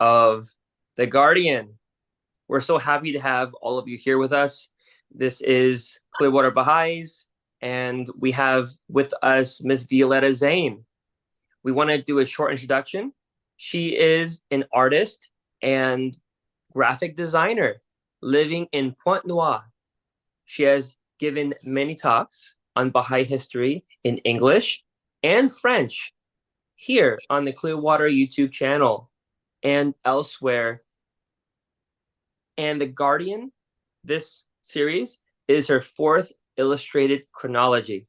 of The Guardian. We're so happy to have all of you here with us. This is Clearwater Baha'is, and we have with us Miss Violetta Zane. We want to do a short introduction. She is an artist and graphic designer living in Pointe Noire. She has given many talks on Baha'i history in English and French here on the Clearwater YouTube channel and elsewhere. And The Guardian, this series, is her fourth illustrated chronology.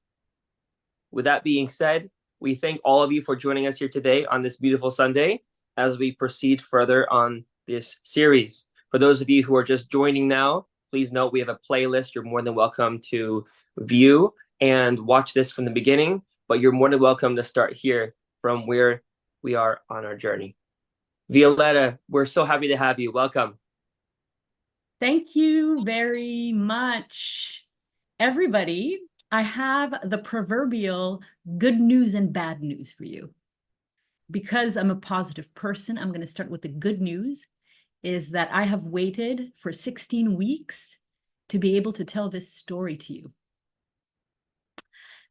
With that being said, we thank all of you for joining us here today on this beautiful Sunday as we proceed further on this series. For those of you who are just joining now, please note we have a playlist. You're more than welcome to view and watch this from the beginning, but you're more than welcome to start here from where we are on our journey. Violetta, we're so happy to have you. Welcome. Thank you very much, everybody. I have the proverbial good news and bad news for you. Because I'm a positive person, I'm going to start with the good news, is that I have waited for 16 weeks to be able to tell this story to you.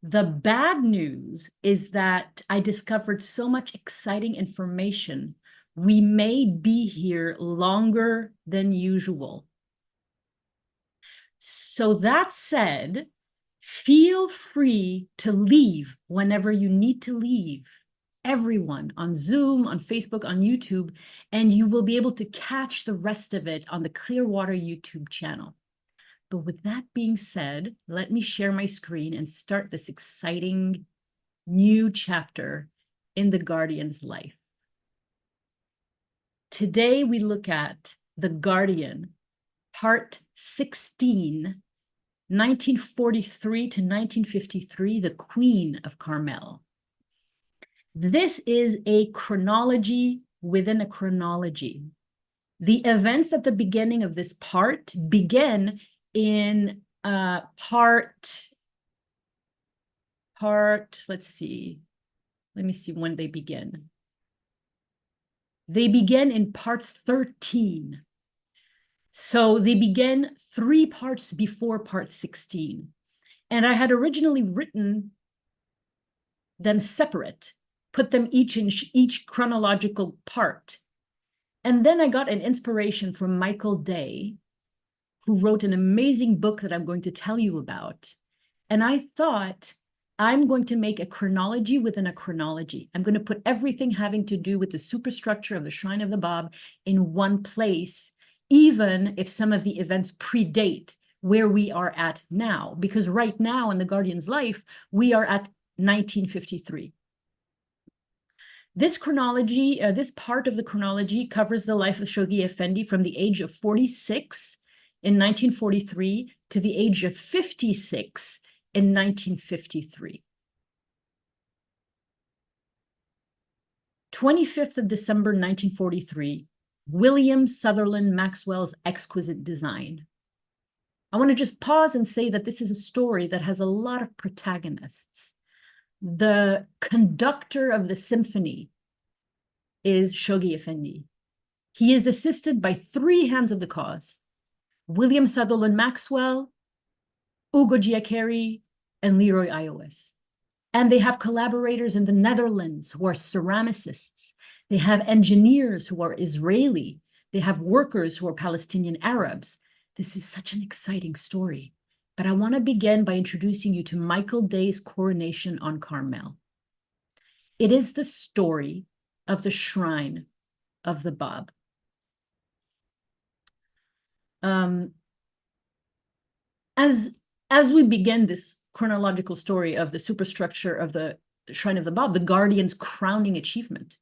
The bad news is that I discovered so much exciting information. We may be here longer than usual. So that said, feel free to leave whenever you need to leave. Everyone on Zoom, on Facebook, on YouTube, and you will be able to catch the rest of it on the Clearwater YouTube channel. But with that being said, let me share my screen and start this exciting new chapter in The Guardian's life. Today we look at The Guardian, Part 16, 1943 to 1953, the Queen of Carmel. This is a chronology within a chronology. The events at the beginning of this part begin in let's see. Let me see when they begin. They begin in part 13. So they begin 3 parts before part 16. And I had originally written them separate, put them each in each chronological part. And then I got an inspiration from Michael Day, who wrote an amazing book that I'm going to tell you about. And I thought, I'm going to make a chronology within a chronology. I'm going to put everything having to do with the superstructure of the Shrine of the Bab in one place, even if some of the events predate where we are at now. Because right now in the Guardian's life, we are at 1953. This chronology, this part of the chronology covers the life of Shoghi Effendi from the age of 46 in 1943 to the age of 56 in 1953. 25th of December, 1943, William Sutherland Maxwell's exquisite design. I want to just pause and say that this is a story that has a lot of protagonists. The conductor of the symphony is Shoghi Effendi. He is assisted by 3 hands of the cause: William Sutherland Maxwell, Ugo Giaccheri, and Leroy Iowes. And they have collaborators in the Netherlands who are ceramicists. They have engineers who are Israeli. They have workers who are Palestinian Arabs. This is such an exciting story. But I want to begin by introducing you to Michael Day's coronation on Carmel. It is the story of the Shrine of the Bab. As we begin this chronological story of the superstructure of the Shrine of the Bab, the Guardian's crowning achievement,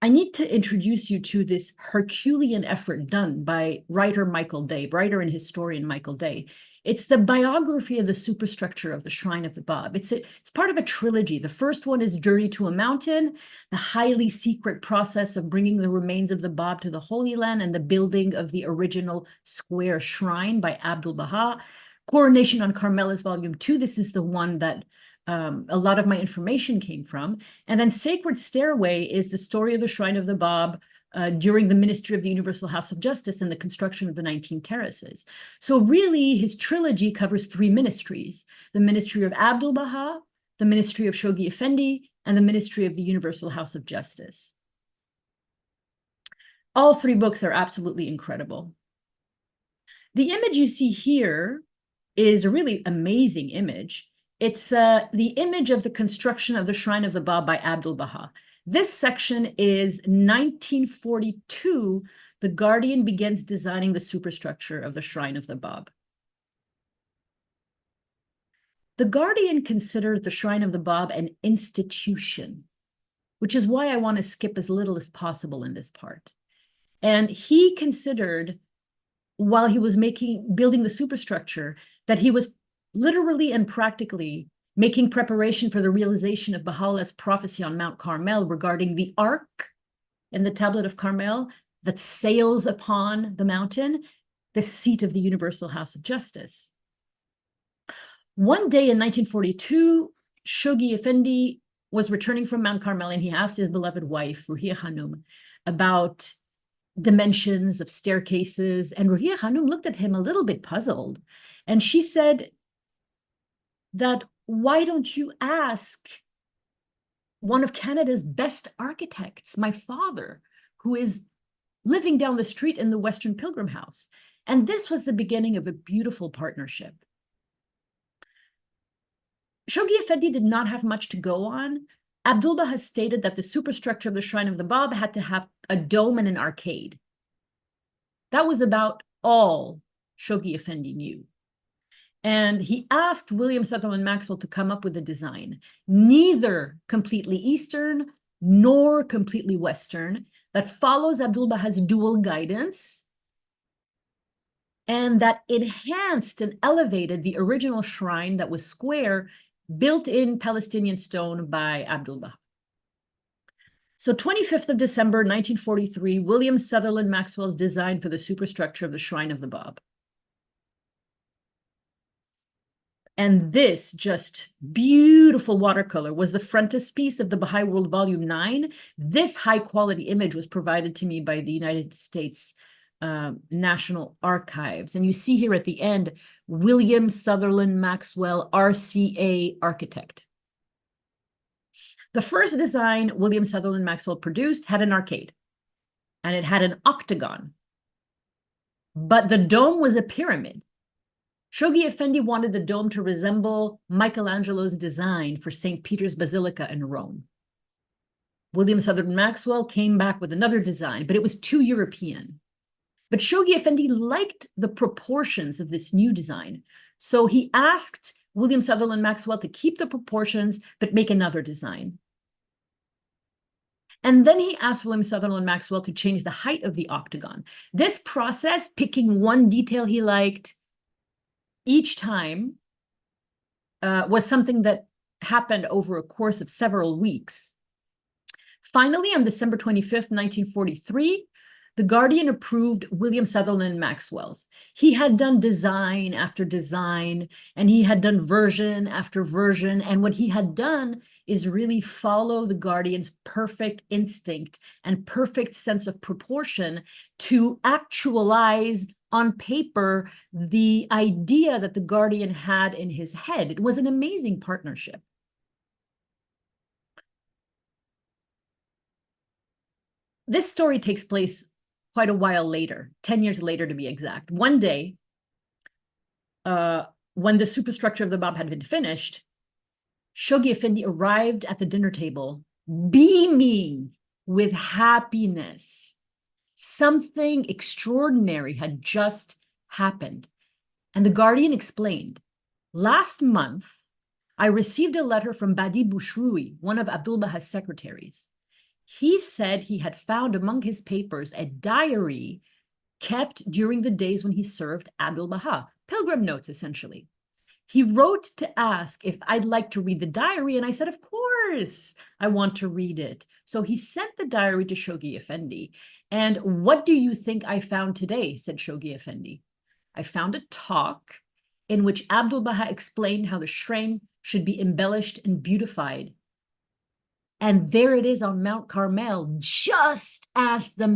I need to introduce you to this Herculean effort done by writer and historian Michael Day. It's the biography of the superstructure of the Shrine of the Bab. It's part of a trilogy. The first one is Journey to a Mountain, the highly secret process of bringing the remains of the Bab to the Holy Land and the building of the original square shrine by Abdul Baha. Coronation on Carmel is volume 2. This is the one that a lot of my information came from. And then Sacred Stairway is the story of the Shrine of the Bab during the ministry of the Universal House of Justice and the construction of the 19 terraces. So really, his trilogy covers 3 ministries: the ministry of Abdul Baha, the ministry of Shoghi Effendi, and the ministry of the Universal House of Justice. All 3 books are absolutely incredible. The image you see here is a really amazing image. It's the image of the construction of the Shrine of the Bab by Abdul Baha. This section is 1942. The Guardian begins designing the superstructure of the Shrine of the Bab. The Guardian considered the Shrine of the Bab an institution, which is why I want to skip as little as possible in this part. And he considered, while he was building the superstructure, that he was literally and practically making preparation for the realization of Baha'u'llah's prophecy on Mount Carmel regarding the ark in the tablet of Carmel that sails upon the mountain, the seat of the Universal House of Justice. One day in 1942, Shoghi Effendi was returning from Mount Carmel, and he asked his beloved wife, Ruhiya Khanum, about dimensions of staircases. And Ruhiya Khanum looked at him a little bit puzzled. And she said that, why don't you ask one of Canada's best architects, my father, who is living down the street in the Western Pilgrim House? And this was the beginning of a beautiful partnership. Shoghi Effendi did not have much to go on. Abdul Baha has stated that the superstructure of the Shrine of the Bab had to have a dome and an arcade. That was about all Shoghi Effendi knew. And he asked William Sutherland Maxwell to come up with a design, neither completely Eastern nor completely Western, that follows Abdul Baha's dual guidance and that enhanced and elevated the original shrine that was square, built in Palestinian stone by Abdul Baha. So 25th of December, 1943, William Sutherland Maxwell's design for the superstructure of the Shrine of the Bab. And this just beautiful watercolor was the frontispiece of the Baha'i World Volume 9. This high quality image was provided to me by the United States National Archives. And you see here at the end, William Sutherland Maxwell, RCA architect. The first design William Sutherland Maxwell produced had an arcade, and it had an octagon, but the dome was a pyramid. Shoghi Effendi wanted the dome to resemble Michelangelo's design for St. Peter's Basilica in Rome. William Sutherland Maxwell came back with another design, but it was too European. But Shoghi Effendi liked the proportions of this new design, so he asked William Sutherland Maxwell to keep the proportions, but make another design. And then he asked William Sutherland Maxwell to change the height of the octagon. This process, picking one detail he liked each time, was something that happened over a course of several weeks. Finally, on December 25th, 1943, the Guardian approved William Sutherland Maxwell's. He had done design after design, and he had done version after version. And what he had done is really follow the Guardian's perfect instinct and perfect sense of proportion to actualize on paper the idea that the Guardian had in his head. It was an amazing partnership. This story takes place quite a while later, 10 years later to be exact. One day, when the superstructure of the Bab had been finished, Shoghi Effendi arrived at the dinner table, beaming with happiness. Something extraordinary had just happened. And the Guardian explained, last month, I received a letter from Badi Bouchroui, one of Abdul Baha's secretaries. He said he had found among his papers a diary kept during the days when he served Abdul Baha, pilgrim notes, essentially. He wrote to ask if I'd like to read the diary, and I said, of course, I want to read it. So he sent the diary to Shoghi Effendi. And what do you think I found today, said Shoghi Effendi. I found a talk in which Abdul Baha explained how the shrine should be embellished and beautified. And there it is on Mount Carmel, just as the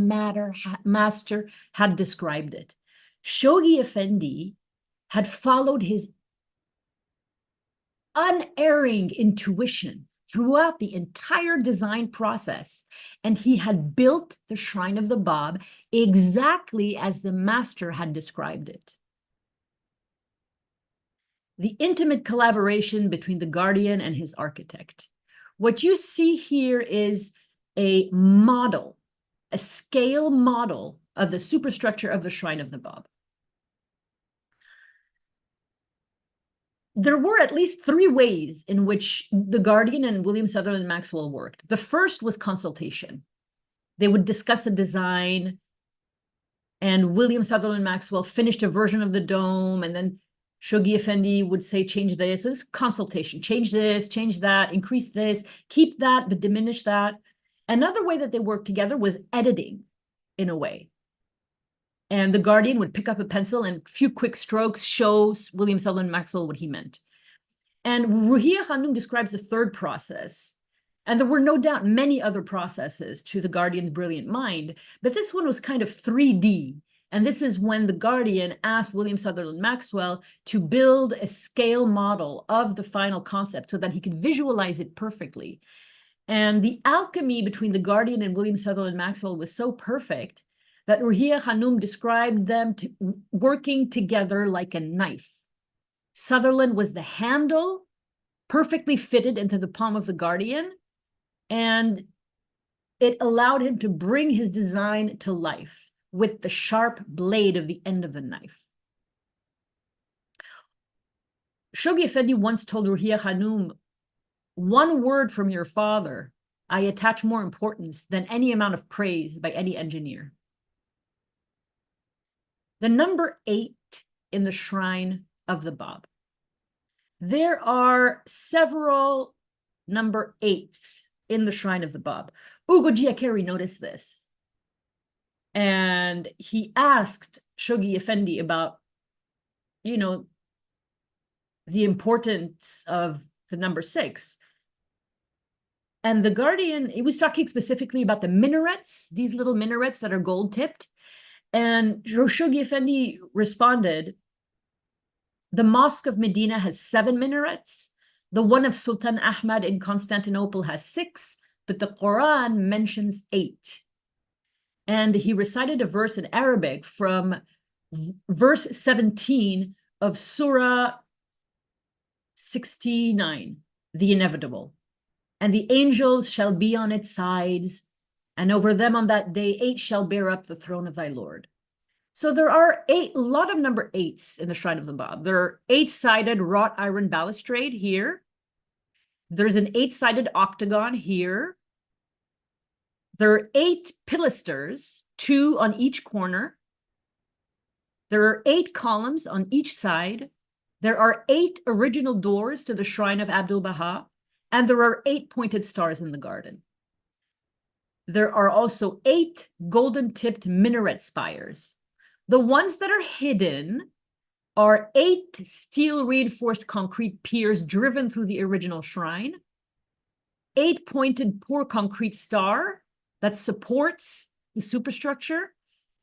master had described it. Shoghi Effendi had followed his unerring intuition throughout the entire design process, and he had built the Shrine of the Bab exactly as the master had described it. The intimate collaboration between the guardian and his architect. What you see here is a model, a scale model of the superstructure of the Shrine of the Bab. There were at least three ways in which the Guardian and William Sutherland Maxwell worked. The first was consultation. They would discuss a design, and William Sutherland Maxwell finished a version of the dome, and then Shoghi Effendi would say, change this. So this consultation, change this, change that, increase this, keep that, but diminish that. Another way that they worked together was editing, in a way. And the Guardian would pick up a pencil and a few quick strokes show William Sutherland Maxwell what he meant. And Ruhiya Khanum describes a third process. And there were no doubt many other processes to the Guardian's brilliant mind, but this one was kind of 3D. And this is when the Guardian asked William Sutherland Maxwell to build a scale model of the final concept so that he could visualize it perfectly. And the alchemy between the Guardian and William Sutherland Maxwell was so perfect that Ruhiya Khanum described them working together like a knife. Sutherland was the handle, perfectly fitted into the palm of the Guardian, and it allowed him to bring his design to life with the sharp blade of the end of the knife. Shoghi Effendi once told Ruhiya Khanum, "One word from your father, I attach more importance than any amount of praise by any engineer." The number 8 in the Shrine of the Bab. There are several number 8s in the Shrine of the Bab. Ugo Giaccheri noticed this. And he asked Shoghi Effendi about, the importance of the number 6. And the Guardian, he was talking specifically about the minarets, these little minarets that are gold-tipped. And Shoghi Effendi responded, the Mosque of Medina has 7 minarets. The one of Sultan Ahmad in Constantinople has 6, but the Quran mentions 8. And he recited a verse in Arabic from verse 17 of Surah 69, the inevitable. And the angels shall be on its sides, and over them on that day 8 shall bear up the throne of thy Lord. So there are a lot of number 8s in the Shrine of the Bab. There are 8-sided wrought iron balustrade here. There's an 8-sided octagon here. There are 8 pilasters, 2 on each corner. There are 8 columns on each side. There are 8 original doors to the Shrine of Abdul Baha, and there are 8 pointed stars in the garden. There are also 8 golden-tipped minaret spires. The ones that are hidden are 8 steel-reinforced concrete piers driven through the original shrine, 8 pointed pour concrete star that supports the superstructure,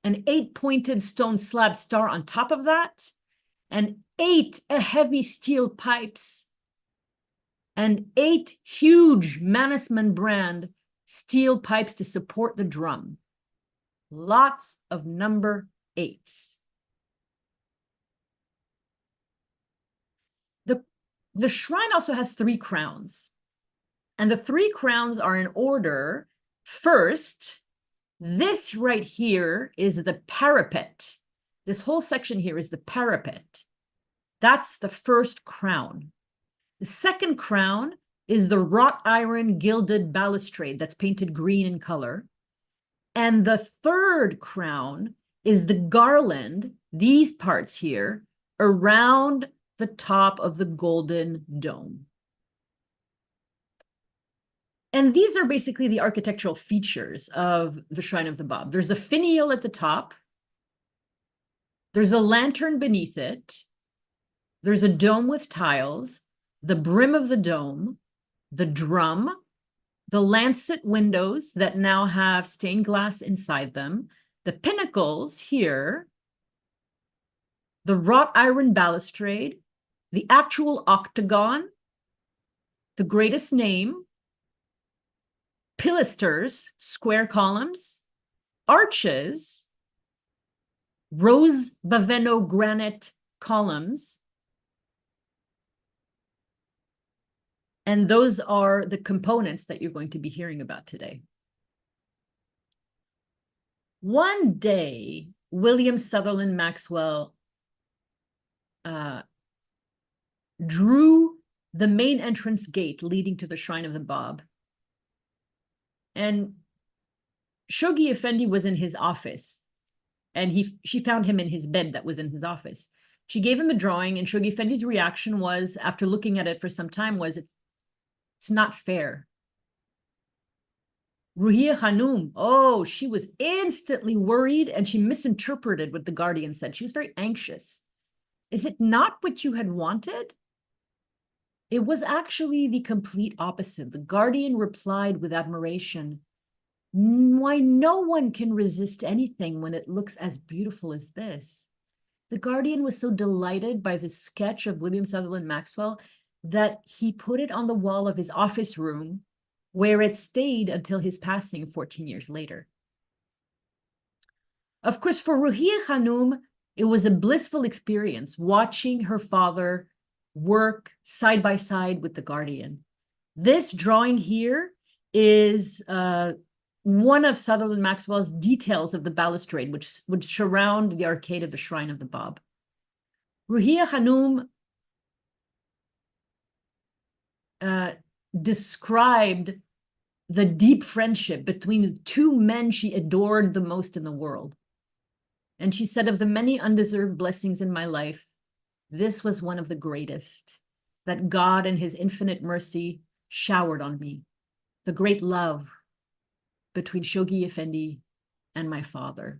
an 8 pointed stone slab star on top of that, and 8 heavy steel pipes, and 8 huge Mannesmann brand steel pipes to support the drum. Lots of number 8s. The shrine also has 3 crowns, and the 3 crowns are in order. First, this right here is the parapet. This whole section here is the parapet. That's the first crown. The second crown is the wrought iron gilded balustrade that's painted green in color. And the third crown is the garland, these parts here, around the top of the golden dome. And these are basically the architectural features of the Shrine of the Bab. There's a finial at the top. There's a lantern beneath it. There's a dome with tiles. the brim of the dome, the drum, the lancet windows that now have stained glass inside them, the pinnacles here, the wrought iron balustrade, the actual octagon, the greatest name, pilasters, square columns, arches, rose baveno granite columns. And those are the components that you're going to be hearing about today. One day, William Sutherland Maxwell drew the main entrance gate leading to the Shrine of the Bab. And Shoghi Effendi was in his office, and she found him in his bed that was in his office. She gave him the drawing, and Shoghi Effendi's reaction was, after looking at it for some time, was, it's not fair. Ruhiya Khanum, oh, she was instantly worried, and she misinterpreted what the guardian said. She was very anxious. Is it not what you had wanted? It was actually the complete opposite. The guardian replied with admiration, why, no one can resist anything when it looks as beautiful as this. The guardian was so delighted by the sketch of William Sutherland Maxwell that he put it on the wall of his office room, where it stayed until his passing 14 years later. Of course, for Ruhiya Khanum, it was a blissful experience watching her father work side by side with the guardian. This drawing here is one of Sutherland Maxwell's details of the balustrade, which would surround the arcade of the Shrine of the Bab. Ruhiya Khanum described the deep friendship between the two men she adored the most in the world. And she said, of the many undeserved blessings in my life, this was one of the greatest, that God in his infinite mercy showered on me, the great love between Shoghi Effendi and my father.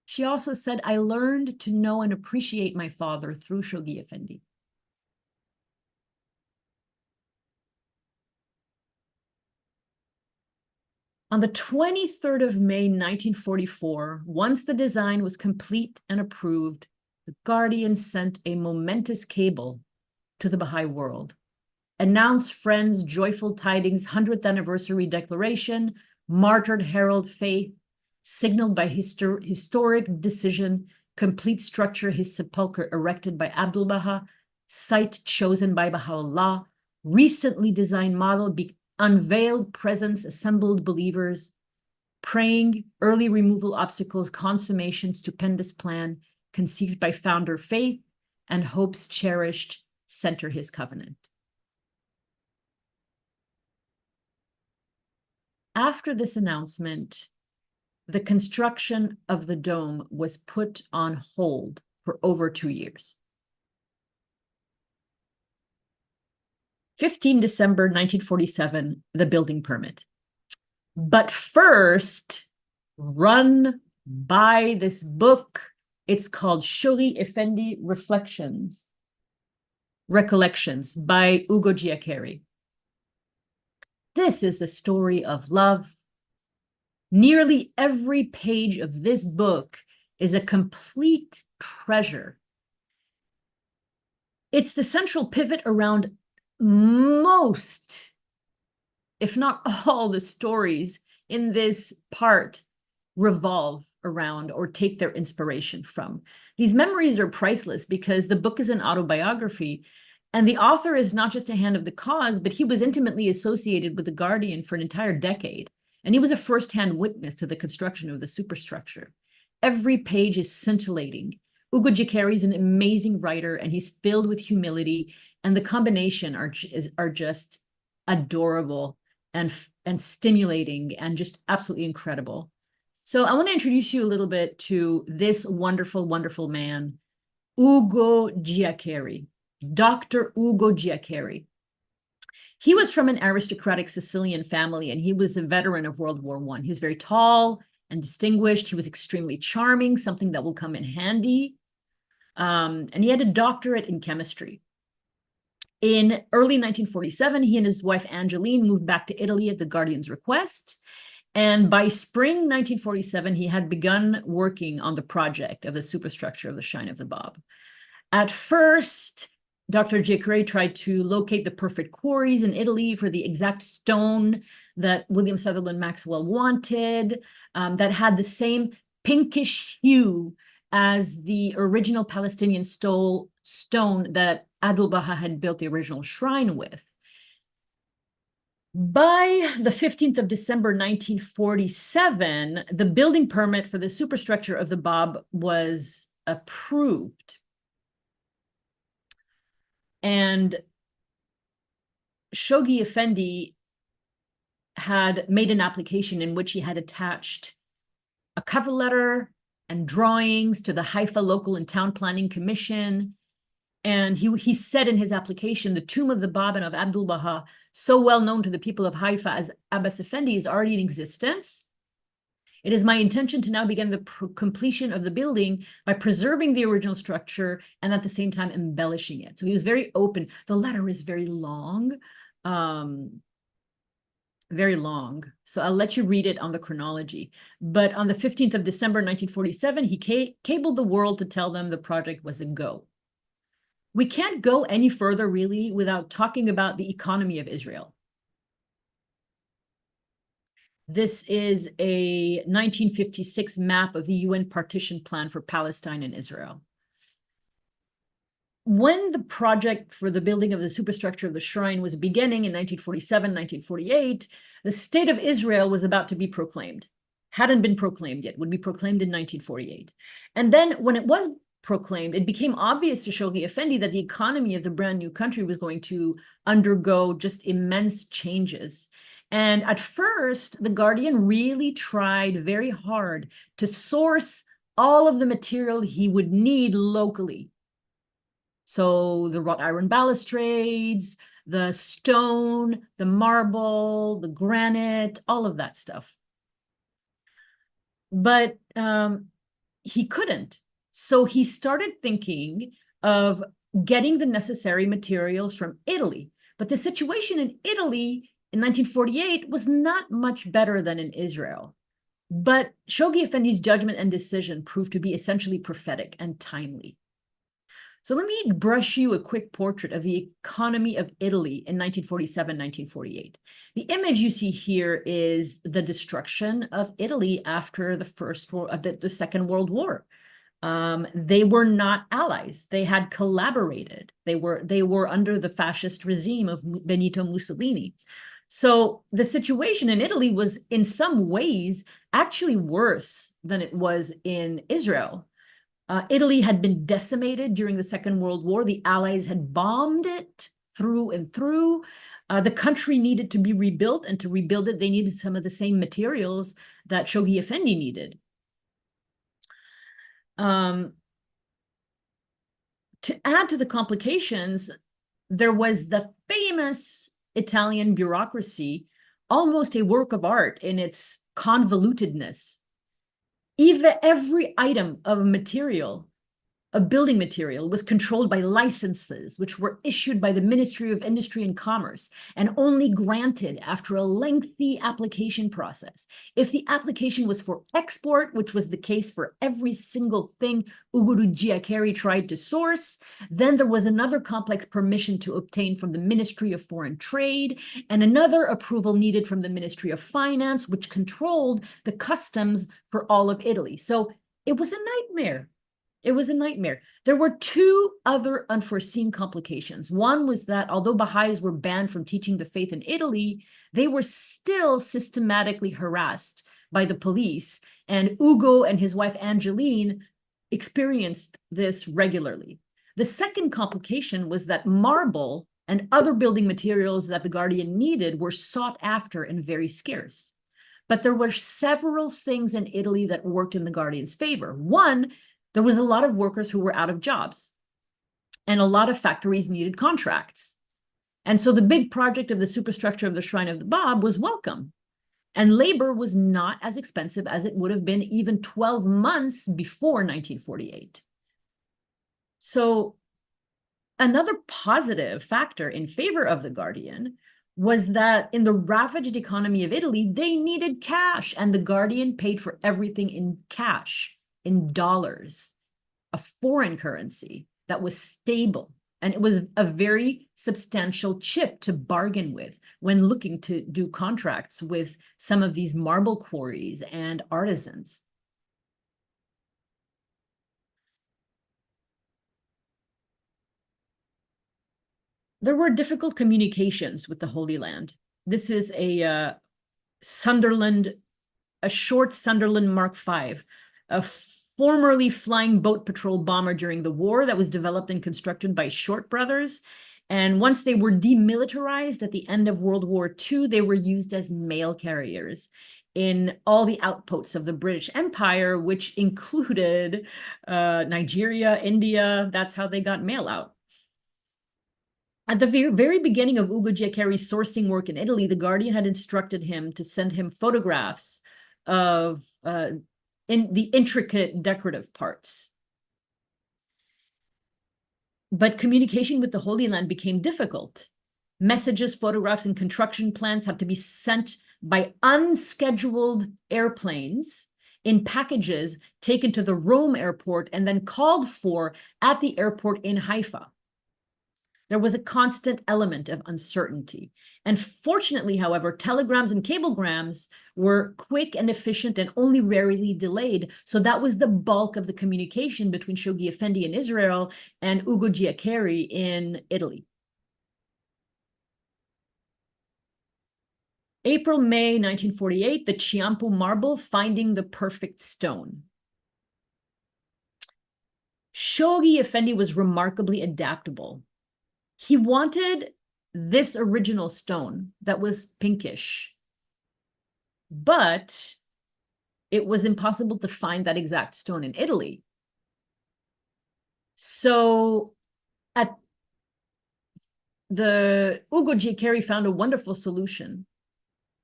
She also said, I learned to know and appreciate my father through Shoghi Effendi. On the 23rd of May, 1944, once the design was complete and approved, the Guardian sent a momentous cable to the Baha'i world. Announce friends' joyful tidings, 100th anniversary declaration, martyred herald faith, signaled by historic decision, complete structure, his sepulcher erected by Abdul Baha, site chosen by Baha'u'llah, recently designed model, unveiled presence, assembled believers, praying, early removal obstacles, consummation, stupendous plan, conceived by founder faith, and hopes cherished, center his covenant. After this announcement, the construction of the dome was put on hold for over 2 years. 15 December 1947, the building permit. But first, run by this book. It's called Shoghi Effendi Recollections by Ugo Giaccheri. This is a story of love. Nearly every page of this book is a complete treasure. It's the central pivot around most, if not all, the stories in this part revolve around or take their inspiration from. These memories are priceless because the book is an autobiography, and the author is not just a hand of the cause, but he was intimately associated with the Guardian for an entire decade, and he was a first-hand witness to the construction of the superstructure. Every page is scintillating. Ugo Giaccheri is an amazing writer, and he's filled with humility, and the combination are just adorable and stimulating and just absolutely incredible. So I want to introduce you a little bit to this wonderful, wonderful man, Ugo Giaccheri, Dr. Ugo Giaccheri. He was from an aristocratic Sicilian family, and he was a veteran of World War I. He was very tall and distinguished. He was extremely charming, something that will come in handy And he had a doctorate in chemistry. In early 1947, he and his wife Angeline moved back to Italy at the Guardian's request. And by spring 1947, he had begun working on the project of the superstructure of the Shrine of the Bob. At first, Dr. J. Cray tried to locate the perfect quarries in Italy for the exact stone that William Sutherland Maxwell wanted, that had the same pinkish hue as the original Palestinian stone that Abdu'l-Baha had built the original shrine with. By the 15th of December, 1947, the building permit for the superstructure of the Bab was approved. And Shoghi Effendi had made an application in which he had attached a cover letter and drawings to the Haifa Local and Town Planning Commission. And he said in his application, the tomb of the Bab and of Abdu'l-Baha, so well known to the people of Haifa as Abbas Effendi, is already in existence. It is my intention to now begin the completion of the building by preserving the original structure and at the same time embellishing it. So he was very open. The letter is very long, very long. So I'll let you read it on the chronology. But on the 15th of December, 1947, he cabled the world to tell them the project was a go. We can't go any further, really, without talking about the economy of Israel. This is a 1956 map of the UN partition plan for Palestine and Israel. When the project for the building of the superstructure of the shrine was beginning in 1947, 1948, the state of Israel was about to be proclaimed. Hadn't been proclaimed yet, would be proclaimed in 1948. And then when it was proclaimed, it became obvious to Shoghi Effendi that the economy of the brand new country was going to undergo just immense changes. And at first, the Guardian really tried very hard to source all of the material he would need locally. So the wrought iron balustrades, the stone, the marble, the granite, all of that stuff. But he couldn't. So he started thinking of getting the necessary materials from Italy. But the situation in Italy in 1948 was not much better than in Israel. But Shoghi Effendi's judgment and decision proved to be essentially prophetic and timely. So let me brush you a quick portrait of the economy of Italy in 1947, 1948. The image you see here is the destruction of Italy after the Second World War. They were not allies. They had collaborated. They were under the fascist regime of Benito Mussolini. So the situation in Italy was in some ways actually worse than it was in Israel. Italy had been decimated during the Second World War. The Allies had bombed it through and through. The country needed to be rebuilt, and to rebuild it, they needed some of the same materials that Shoghi Effendi needed. To add to the complications, there was the famous Italian bureaucracy, almost a work of art in its convolutedness. Even every item of material, a building material, was controlled by licenses, which were issued by the Ministry of Industry and Commerce and only granted after a lengthy application process. If the application was for export, which was the case for every single thing Uguru Giaccheri tried to source, then there was another complex permission to obtain from the Ministry of Foreign Trade and another approval needed from the Ministry of Finance, which controlled the customs for all of Italy. So it was a nightmare. It was a nightmare. There were two other unforeseen complications. One was that although Baha'is were banned from teaching the faith in Italy, they were still systematically harassed by the police. And Ugo and his wife Angeline experienced this regularly. The second complication was that marble and other building materials that the Guardian needed were sought after and very scarce. But there were several things in Italy that worked in the Guardian's favor. One, there was a lot of workers who were out of jobs, and a lot of factories needed contracts. And so the big project of the superstructure of the Shrine of the Bab was welcome. And labor was not as expensive as it would have been even 12 months before 1948. So another positive factor in favor of the Guardian was that in the ravaged economy of Italy, they needed cash, and the Guardian paid for everything in cash, in dollars, a foreign currency that was stable. And it was a very substantial chip to bargain with when looking to do contracts with some of these marble quarries and artisans. There were difficult communications with the Holy Land. This is a Sunderland, a short Sunderland Mark V, a formerly flying boat patrol bomber during the war that was developed and constructed by Short brothers. And once they were demilitarized at the end of World War II, they were used as mail carriers in all the outposts of the British Empire, which included Nigeria, India. That's how they got mail out. At the very beginning of Ugo Giaccheri's sourcing work in Italy, the Guardian had instructed him to send him photographs of in the intricate decorative parts. But communication with the Holy Land became difficult. Messages, photographs, and construction plans have to be sent by unscheduled airplanes in packages taken to the Rome airport and then called for at the airport in Haifa. There was a constant element of uncertainty. And fortunately, however, telegrams and cablegrams were quick and efficient and only rarely delayed. So that was the bulk of the communication between Shoghi Effendi in Israel and Ugo Giaccheri in Italy. April, May 1948, the Chiampo marble finding the perfect stone. Shoghi Effendi was remarkably adaptable. He wanted this original stone that was pinkish, but it was impossible to find that exact stone in Italy. So Ugo Giaccheri found a wonderful solution,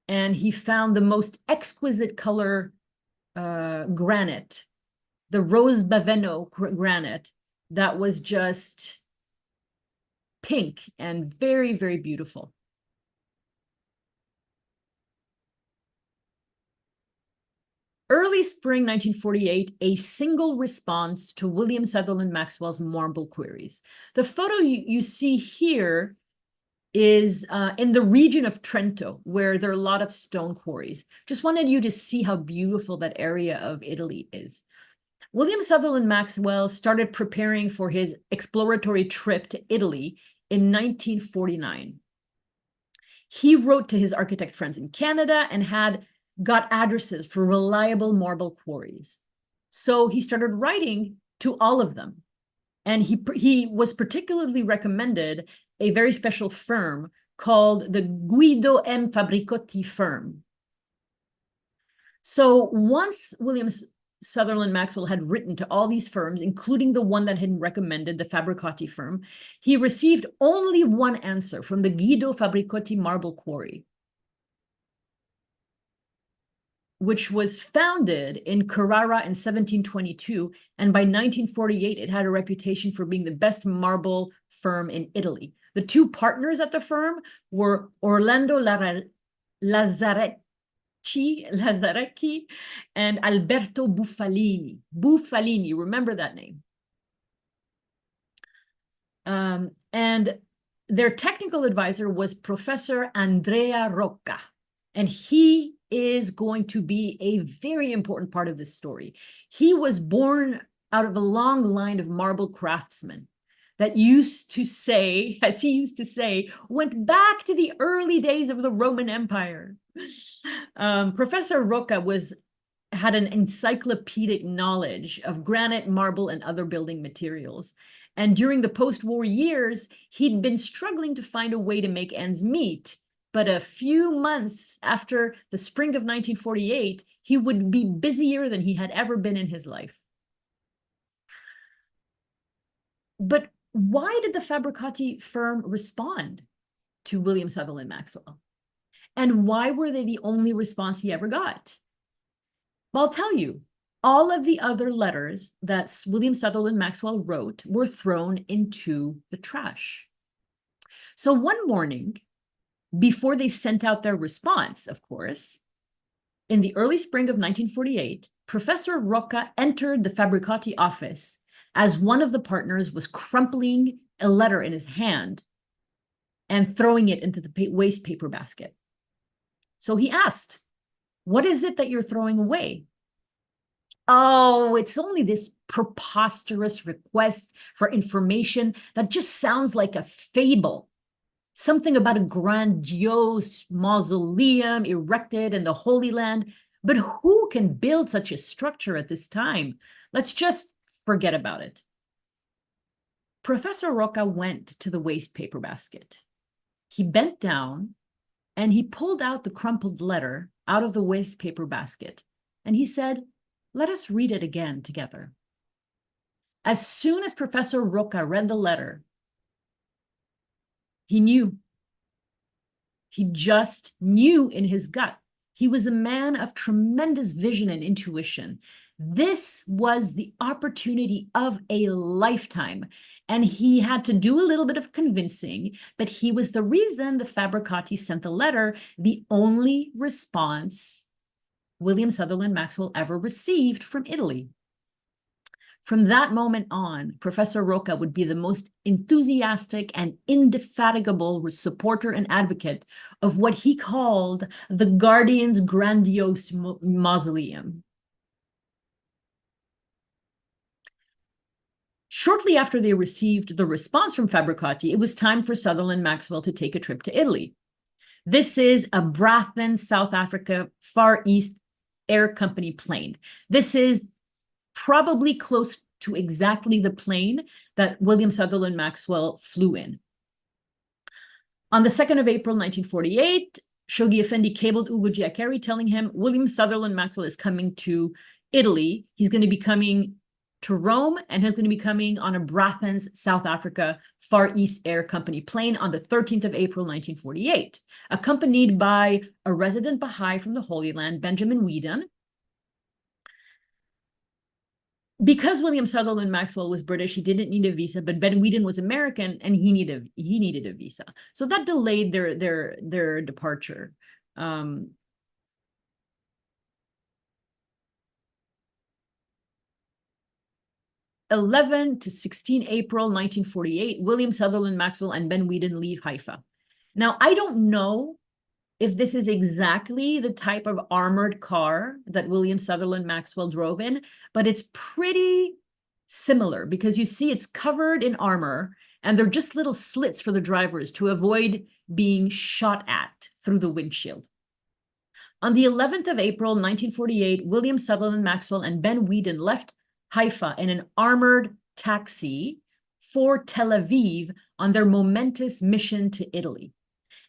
and he found the most exquisite color granite, the Rose Baveno granite that was just pink and very, very beautiful. Early spring 1948, a single response to William Sutherland Maxwell's marble queries. The photo you see here is in the region of Trento, where there are a lot of stone quarries. Just wanted you to see how beautiful that area of Italy is. William Sutherland Maxwell started preparing for his exploratory trip to Italy in 1949. He wrote to his architect friends in Canada and had got addresses for reliable marble quarries. So he started writing to all of them. And he was particularly recommended a very special firm called the Guido M. Fabbricotti firm. So once William Sutherland Maxwell had written to all these firms, including the one that had recommended, the Fabbricotti firm, he received only one answer from the Guido Fabbricotti marble quarry, which was founded in Carrara in 1722, and by 1948, it had a reputation for being the best marble firm in Italy. The two partners at the firm were Orlando Lazzarecchi and Alberto Buffalini. Buffalini, remember that name. And their technical advisor was Professor Andrea Rocca, and he is going to be a very important part of this story. He was born out of a long line of marble craftsmen that used to say, as he used to say, went back to the early days of the Roman Empire. Professor Rocca had an encyclopedic knowledge of granite, marble, and other building materials. And during the post-war years, he'd been struggling to find a way to make ends meet. But a few months after the spring of 1948, he would be busier than he had ever been in his life. But why did the Fabbricotti firm respond to William Sutherland Maxwell? And why were they the only response he ever got? Well, I'll tell you. All of the other letters that William Sutherland Maxwell wrote were thrown into the trash. So one morning, before they sent out their response, of course, in the early spring of 1948, Professor Rocca entered the Fabbricati office as one of the partners was crumpling a letter in his hand and throwing it into the waste paper basket. So he asked, "What is it that you're throwing away?" "Oh, it's only this preposterous request for information that just sounds like a fable. Something about a grandiose mausoleum erected in the Holy Land. But who can build such a structure at this time? Let's just forget about it." Professor Rocca went to the waste paper basket. He bent down and he pulled out the crumpled letter out of the waste paper basket. And he said, "Let us read it again together." As soon as Professor Rocca read the letter, he knew. He just knew in his gut. He was a man of tremendous vision and intuition. This was the opportunity of a lifetime. And he had to do a little bit of convincing, but he was the reason the Fabbricati sent the letter, the only response William Sutherland Maxwell ever received from Italy. From that moment on, Professor Rocca would be the most enthusiastic and indefatigable supporter and advocate of what he called the Guardian's grandiose mausoleum. Shortly after they received the response from Fabbricati, it was time for Sutherland Maxwell to take a trip to Italy. This is a Brathen, South Africa, Far East Air Company plane. This is probably close to exactly the plane that William Sutherland Maxwell flew in. On the 2nd of April, 1948, Shoghi Effendi cabled Ugo Giaccheri telling him William Sutherland Maxwell is coming to Italy. He's going to be coming to Rome, and he's going to be coming on a Brathen's South Africa Far East Air Company plane on the 13th of April, 1948, accompanied by a resident Baha'i from the Holy Land, Benjamin Weedon. Because William Sutherland Maxwell was British, he didn't need a visa, but Ben Weedon was American and he needed a visa. So that delayed their departure. 11 to 16 April 1948, William Sutherland Maxwell and Ben Weedon leave Haifa. Now, I don't know if this is exactly the type of armored car that William Sutherland Maxwell drove in, but it's pretty similar because you see it's covered in armor and they're just little slits for the drivers to avoid being shot at through the windshield. On the 11th of April, 1948, William Sutherland Maxwell and Ben Weedon left Haifa in an armored taxi for Tel Aviv on their momentous mission to Italy.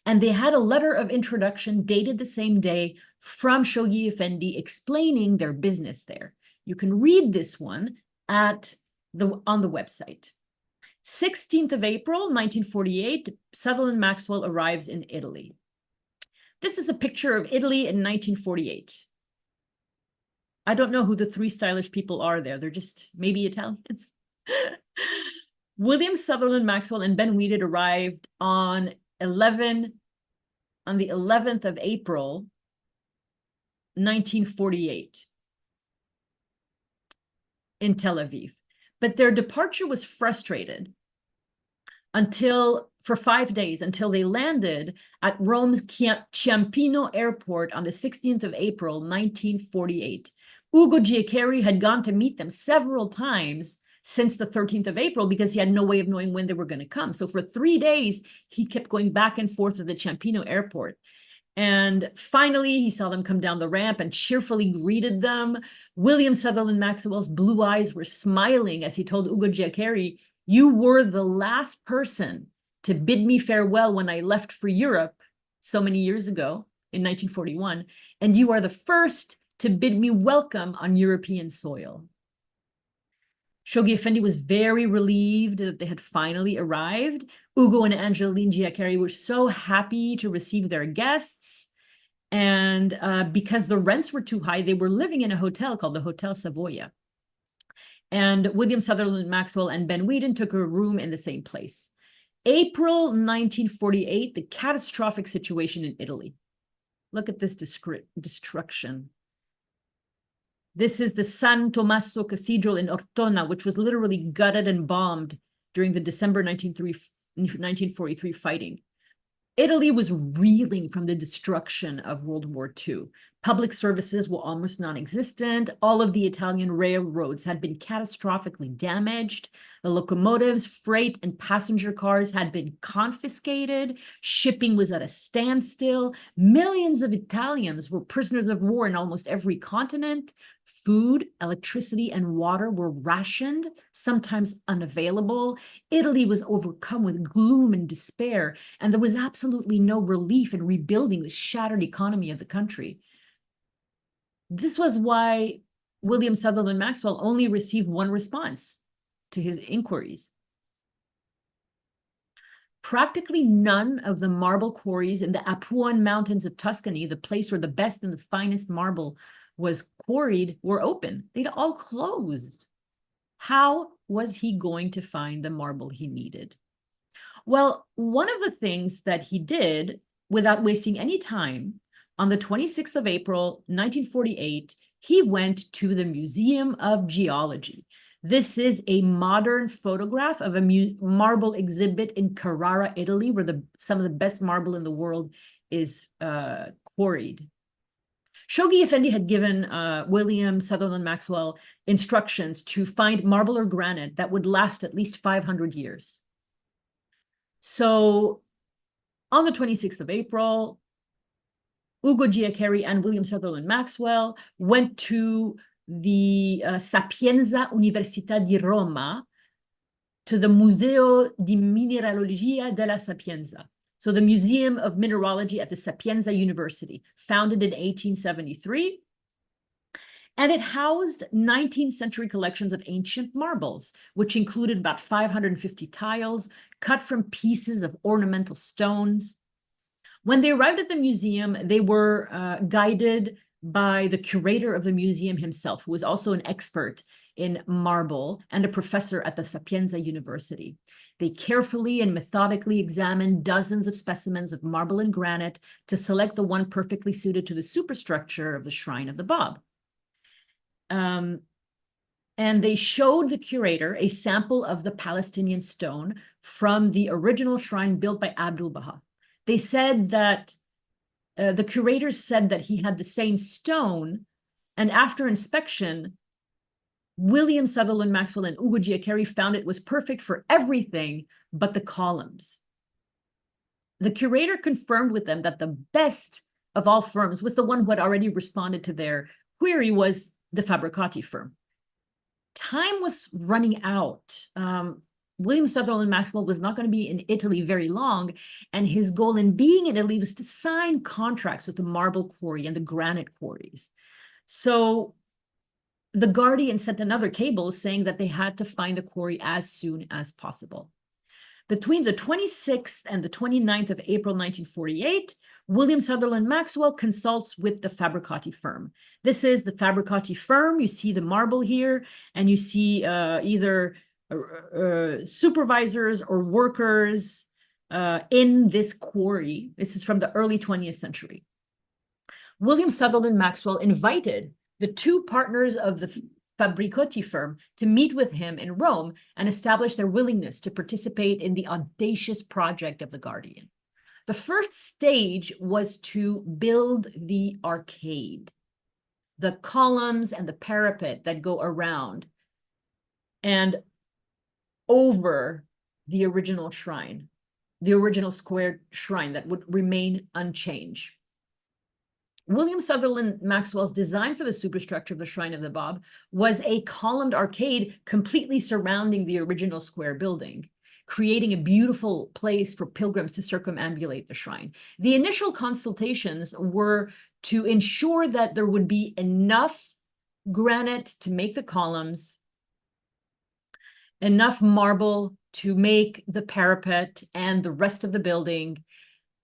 And they had a letter of introduction dated the same day from Shoghi Effendi explaining their business there. You can read this one on the website. 16th of April, 1948, Sutherland Maxwell arrives in Italy. This is a picture of Italy in 1948. I don't know who the three stylish people are there. They're just maybe Italians. William Sutherland Maxwell and Ben Weedon arrived on the 11th of April, 1948 in Tel Aviv. But their departure was frustrated for 5 days until they landed at Rome's Chiampino airport on the 16th of April, 1948. Ugo Giaccheri had gone to meet them several times since the 13th of April because he had no way of knowing when they were going to come. So for 3 days, he kept going back and forth to the Ciampino airport. And finally, he saw them come down the ramp and cheerfully greeted them. William Sutherland Maxwell's blue eyes were smiling as he told Ugo Giaccheri, "You were the last person to bid me farewell when I left for Europe so many years ago in 1941, and you are the first to bid me welcome on European soil." Shoghi Effendi was very relieved that they had finally arrived. Ugo and Angeline Giaccheri were so happy to receive their guests. And because the rents were too high, they were living in a hotel called the Hotel Savoia. And William Sutherland Maxwell and Ben Weeden took a room in the same place. April 1948, the catastrophic situation in Italy. Look at this destruction. This is the San Tommaso Cathedral in Ortona, which was literally gutted and bombed during the December 1943 fighting. Italy was reeling from the destruction of World War II. Public services were almost non-existent. All of the Italian railroads had been catastrophically damaged. The locomotives, freight, and passenger cars had been confiscated. Shipping was at a standstill. Millions of Italians were prisoners of war in almost every continent. Food, electricity, and water were rationed, sometimes unavailable. Italy was overcome with gloom and despair, and there was absolutely no relief in rebuilding the shattered economy of the country. This was why William Sutherland Maxwell only received one response to his inquiries. Practically none of the marble quarries in the Apuan Mountains of Tuscany, the place where the best and the finest marble was quarried, were open. They'd all closed. How was he going to find the marble he needed? Well, one of the things that he did, without wasting any time, on the 26th of April, 1948, he went to the Museum of Geology. This is a modern photograph of a marble exhibit in Carrara, Italy, where some of the best marble in the world is quarried. Shoghi Effendi had given William Sutherland Maxwell instructions to find marble or granite that would last at least 500 years. So on the 26th of April, Ugo Giaccheri and William Sutherland Maxwell went to the Sapienza Università di Roma, to the Museo di Mineralogia della Sapienza. So the Museum of Mineralogy at the Sapienza University, founded in 1873. And it housed 19th century collections of ancient marbles, which included about 550 tiles cut from pieces of ornamental stones. When they arrived at the museum, they were guided by the curator of the museum himself, who was also an expert in marble and a professor at the Sapienza University. They carefully and methodically examined dozens of specimens of marble and granite to select the one perfectly suited to the superstructure of the Shrine of the Bab. And they showed the curator a sample of the Palestinian stone from the original shrine built by Abdul Baha. They said that the curator said that he had the same stone, and after inspection, William Sutherland Maxwell and Ugo Giaccheri found it was perfect for everything but the columns. The curator confirmed with them that the best of all firms was the one who had already responded to their query, was the Fabbricati firm. Time was running out. William Sutherland Maxwell was not going to be in Italy very long, and his goal in being in Italy was to sign contracts with the marble quarry and the granite quarries. So the Guardian sent another cable saying that they had to find the quarry as soon as possible. Between the 26th and the 29th of April 1948, William Sutherland Maxwell consults with the Fabbricati firm. This is the Fabbricati firm. You see the marble here, and you see either supervisors or workers in this quarry. This is from the early 20th century. William Sutherland Maxwell invited the two partners of the Fabbricati firm to meet with him in Rome and establish their willingness to participate in the audacious project of the Guardian. The first stage was to build the arcade, the columns and the parapet that go around and over the original shrine, the original square shrine that would remain unchanged. William Sutherland Maxwell's design for the superstructure of the Shrine of the Bab was a columned arcade completely surrounding the original square building, creating a beautiful place for pilgrims to circumambulate the shrine. The initial consultations were to ensure that there would be enough granite to make the columns, enough marble to make the parapet and the rest of the building,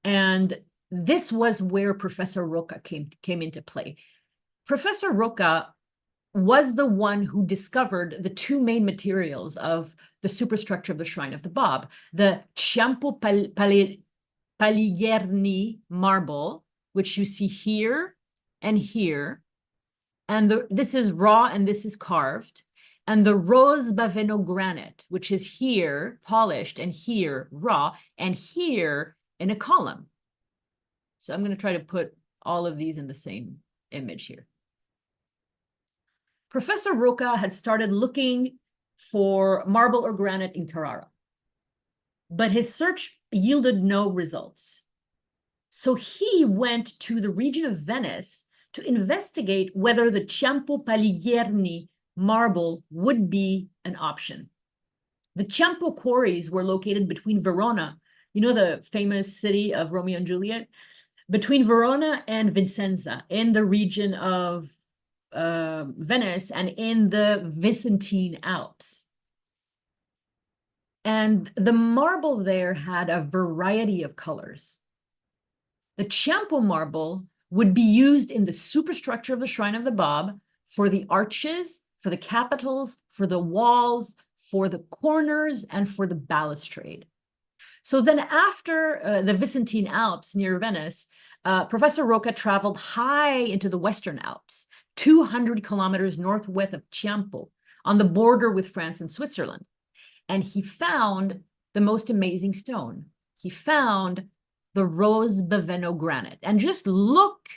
and this was where Professor Roca came into play. Professor Roca was the one who discovered the two main materials of the superstructure of the Shrine of the Bob, the Chiampo Paligherni marble, which you see here and here, and this is raw and this is carved, and the Rose Baveno granite, which is here polished and here raw and here in a column. So I'm going to try to put all of these in the same image here. Professor Roca had started looking for marble or granite in Carrara, but his search yielded no results. So he went to the region of Venice to investigate whether the Chiampo Paligherni marble would be an option. The Chiampo quarries were located between Verona, you know, the famous city of Romeo and Juliet, between Verona and Vicenza in the region of Venice and in the Vicentine Alps. And the marble there had a variety of colors. The Chiampo marble would be used in the superstructure of the Shrine of the Bob for the arches, for the capitals, for the walls, for the corners, and for the balustrade. So then after the Vicentine Alps near Venice, Professor Roca traveled high into the Western Alps, 200 kilometers northwest of Chiampo, on the border with France and Switzerland. And he found the most amazing stone. He found the Rose Baveno granite. And just look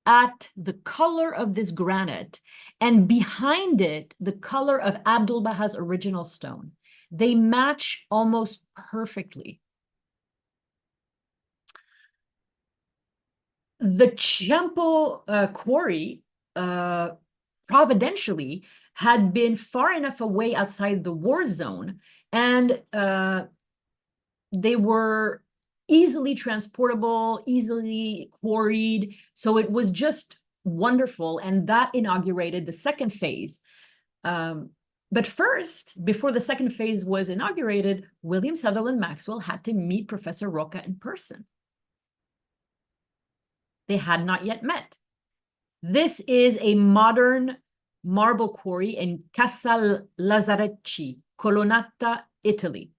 at the color of this granite, and behind it, the color of Abdu'l-Baha's original stone. They match almost perfectly. The Chiampo quarry, providentially, had been far enough away outside the war zone, and they were easily transportable, easily quarried. So it was just wonderful, and that inaugurated the second phase. But first, before the second phase was inaugurated, William Sutherland Maxwell had to meet Professor Roca in person. They had not yet met. This is a modern marble quarry in Casal Lazzarecci, Colonnata, Italy.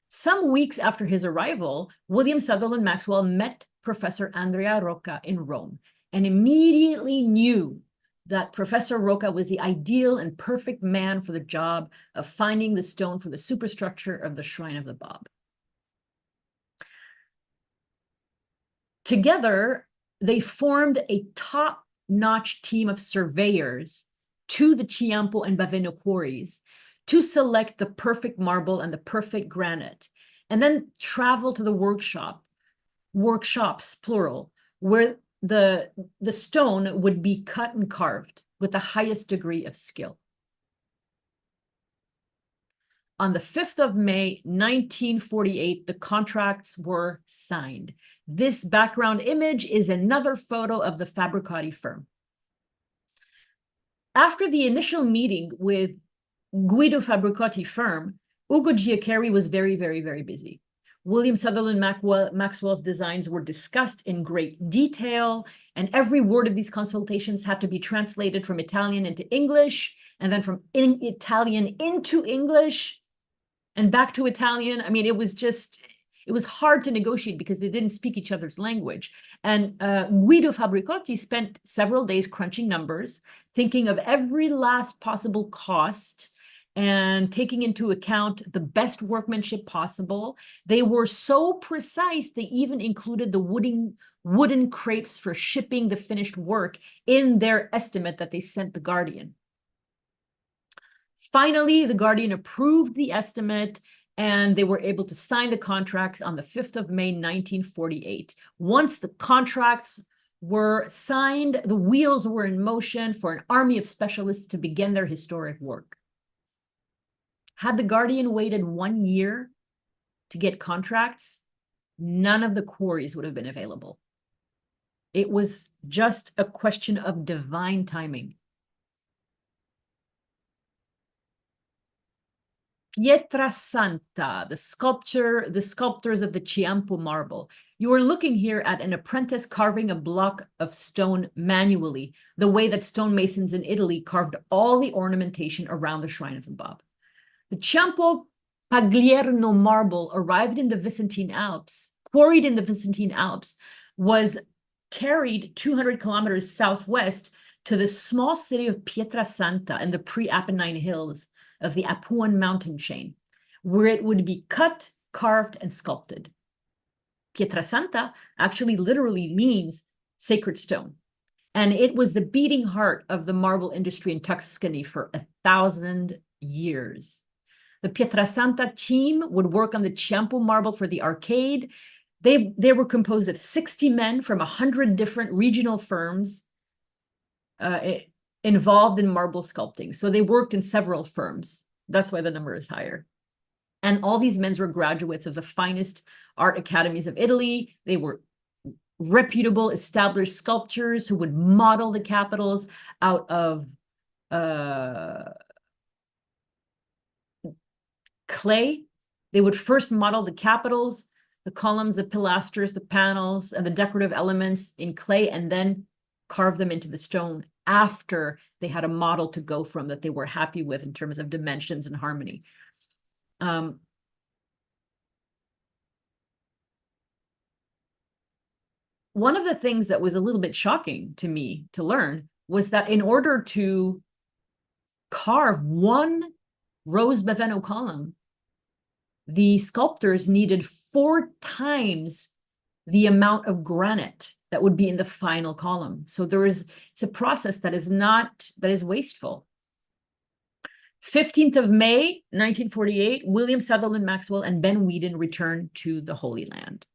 Some weeks after his arrival, William Sutherland Maxwell met Professor Andrea Roca in Rome and immediately knew that Professor Roca was the ideal and perfect man for the job of finding the stone for the superstructure of the Shrine of the Bob. Together, they formed a top-notch team of surveyors to the Chiampo and Baveno quarries to select the perfect marble and the perfect granite, and then travel to the workshops, plural, where the stone would be cut and carved with the highest degree of skill. On the 5th of May, 1948, the contracts were signed. This background image is another photo of the Fabbricati firm. After the initial meeting with Guido Fabbricati firm, Ugo Giaccheri was very, very, very busy. William Sutherland Maxwell's designs were discussed in great detail, and every word of these consultations had to be translated from Italian into English, and then from Italian into English, and back to Italian. I mean, it was hard to negotiate because they didn't speak each other's language. And Guido Fabbricati spent several days crunching numbers, thinking of every last possible cost, and taking into account the best workmanship possible. They were so precise, they even included the wooden crates for shipping the finished work in their estimate that they sent the Guardian. Finally, the Guardian approved the estimate, and they were able to sign the contracts on the 5th of May, 1948. Once the contracts were signed, the wheels were in motion for an army of specialists to begin their historic work. Had the Guardian waited 1 year to get contracts, none of the quarries would have been available. It was just a question of divine timing. Pietrasanta, the sculptors of the Chiampo marble. You are looking here at an apprentice carving a block of stone manually, the way that stonemasons in Italy carved all the ornamentation around the Shrine of the Bob. The Chiampo Paglierno marble arrived in the Vicentine Alps, quarried in the Vicentine Alps, was carried 200 kilometers southwest to the small city of Pietrasanta in the pre-Apennine hills of the Apuan mountain chain, where it would be cut, carved, and sculpted. Pietrasanta actually literally means sacred stone, and it was the beating heart of the marble industry in Tuscany for 1,000 years. The Pietrasanta team would work on the Chiampo marble for the arcade. They were composed of 60 men from 100 different regional firms involved in marble sculpting. So they worked in several firms. That's why the number is higher. And all these men were graduates of the finest art academies of Italy. They were reputable, established sculptors who would model the capitals out of clay. They would first model the capitals, the columns, the pilasters, the panels, and the decorative elements in clay, and then carve them into the stone after they had a model to go from that they were happy with in terms of dimensions and harmony. One of the things that was a little bit shocking to me to learn was that in order to carve one Rose Baveno column, the sculptors needed 4 times the amount of granite that would be in the final column. So it's a process that is wasteful. 15th of May, 1948, William Sutherland Maxwell and Ben Weeden returned to the Holy Land.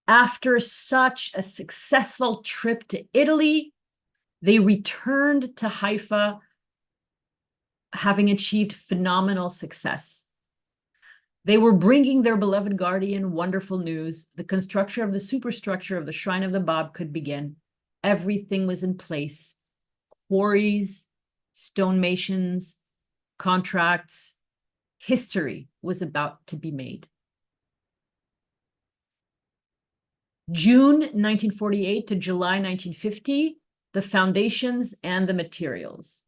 After such a successful trip to Italy, they returned to Haifa, having achieved phenomenal success. They were bringing their beloved guardian wonderful news. The construction of the superstructure of the Shrine of the Bob could begin. Everything was in place. Quarries, stonemasons, contracts. History was about to be made. June 1948 to July 1950, the foundations and the materials.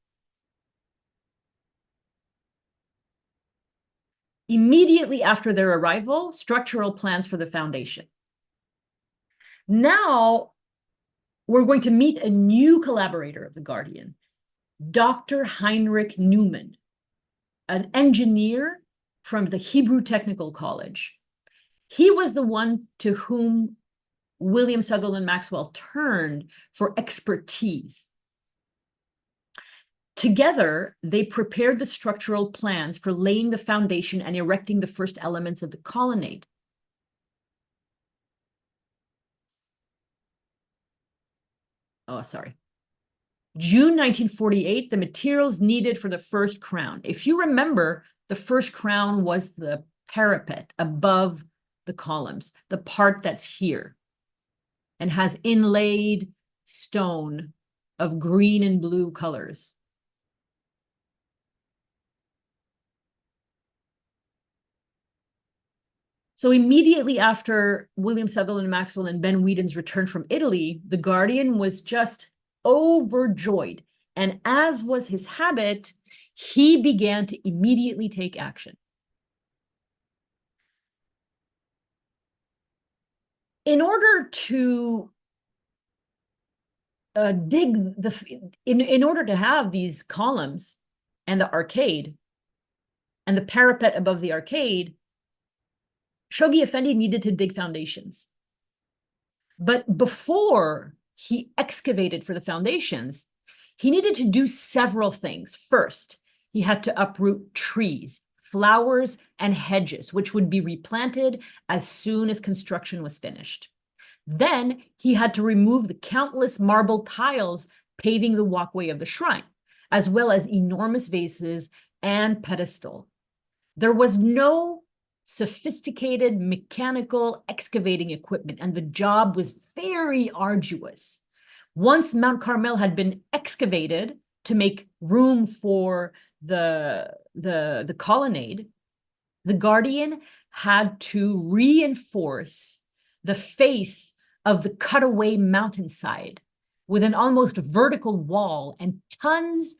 Immediately after their arrival, structural plans for the foundation. Now, we're going to meet a new collaborator of the Guardian, Dr. Heinrich Neumann, an engineer from the Hebrew Technical College. He was the one to whom William Sutherland Maxwell turned for expertise. Together, they prepared the structural plans for laying the foundation and erecting the first elements of the colonnade. Oh, sorry. June 1948, the materials needed for the first crown. If you remember, the first crown was the parapet above the columns, the part that's here, and has inlaid stone of green and blue colors. So immediately after William Sutherland Maxwell and Ben Weeden's return from Italy, the Guardian was just overjoyed. And as was his habit, he began to immediately take action. In order to in order to have these columns and the arcade and the parapet above the arcade, Shoghi Effendi needed to dig foundations. But before he excavated for the foundations, he needed to do several things. First, he had to uproot trees, flowers, and hedges, which would be replanted as soon as construction was finished. Then he had to remove the countless marble tiles paving the walkway of the shrine, as well as enormous vases and pedestal. There was no sophisticated mechanical excavating equipment, and the job was very arduous. Once Mount Carmel had been excavated to make room for the colonnade, the Guardian had to reinforce the face of the cutaway mountainside with an almost vertical wall, and tons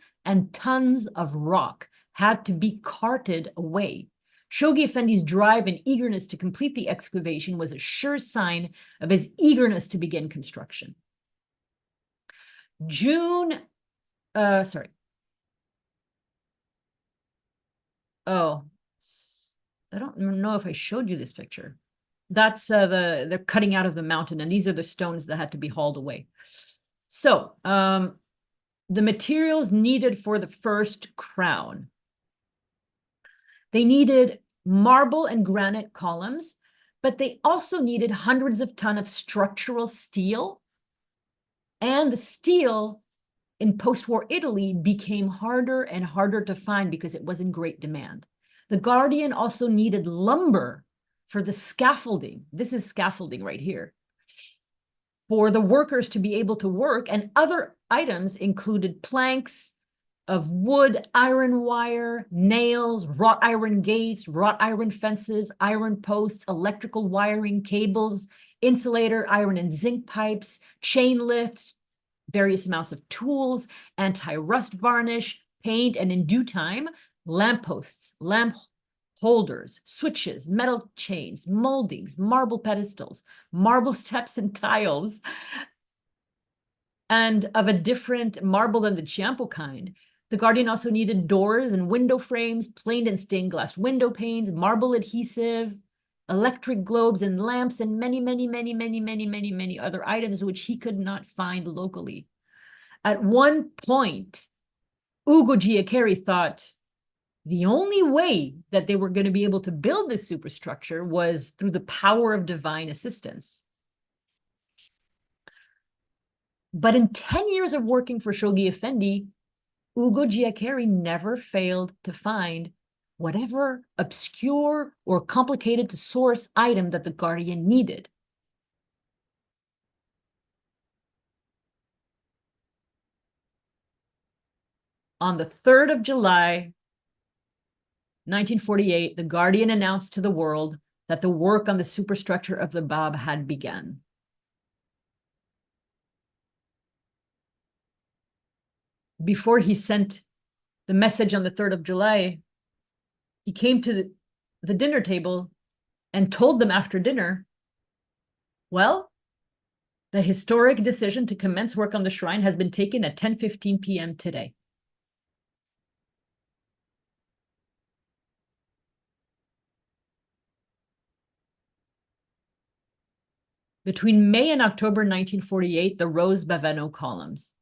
of rock had to be carted away. Shoghi Effendi's drive and eagerness to complete the excavation was a sure sign of his eagerness to begin construction. Oh, I don't know if I showed you this picture. That's they're cutting out of the mountain, and these are the stones that had to be hauled away. So the materials needed for the first crown. They needed marble and granite columns, but they also needed hundreds of tons of structural steel. And the steel in post-war Italy became harder and harder to find because it was in great demand. The Guardian also needed lumber for the scaffolding. This is scaffolding right here. For the workers to be able to work, and other items included planks of wood, iron wire, nails, wrought iron gates, wrought iron fences, iron posts, electrical wiring, cables, insulator, iron and zinc pipes, chain lifts, various amounts of tools, anti-rust varnish, paint, and in due time, lampposts, lamp holders, switches, metal chains, moldings, marble pedestals, marble steps and tiles, and of a different marble than the Chiampo kind. The Guardian also needed doors and window frames, planed and stained glass window panes, marble adhesive, electric globes and lamps, and many, many, many, many, many, many, many other items which he could not find locally. At one point, Ugo Giaccheri thought the only way that they were going to be able to build this superstructure was through the power of divine assistance. But in 10 years of working for Shoghi Effendi, Ugo Giaccheri never failed to find whatever obscure or complicated to source item that the Guardian needed. On the 3rd of July, 1948, the Guardian announced to the world that the work on the superstructure of the Bab had begun. Before he sent the message on the 3rd of July, he came to the dinner table and told them after dinner, well, the historic decision to commence work on the shrine has been taken at 10:15 p.m. today. Between May and October 1948, the Rose Baveno columns.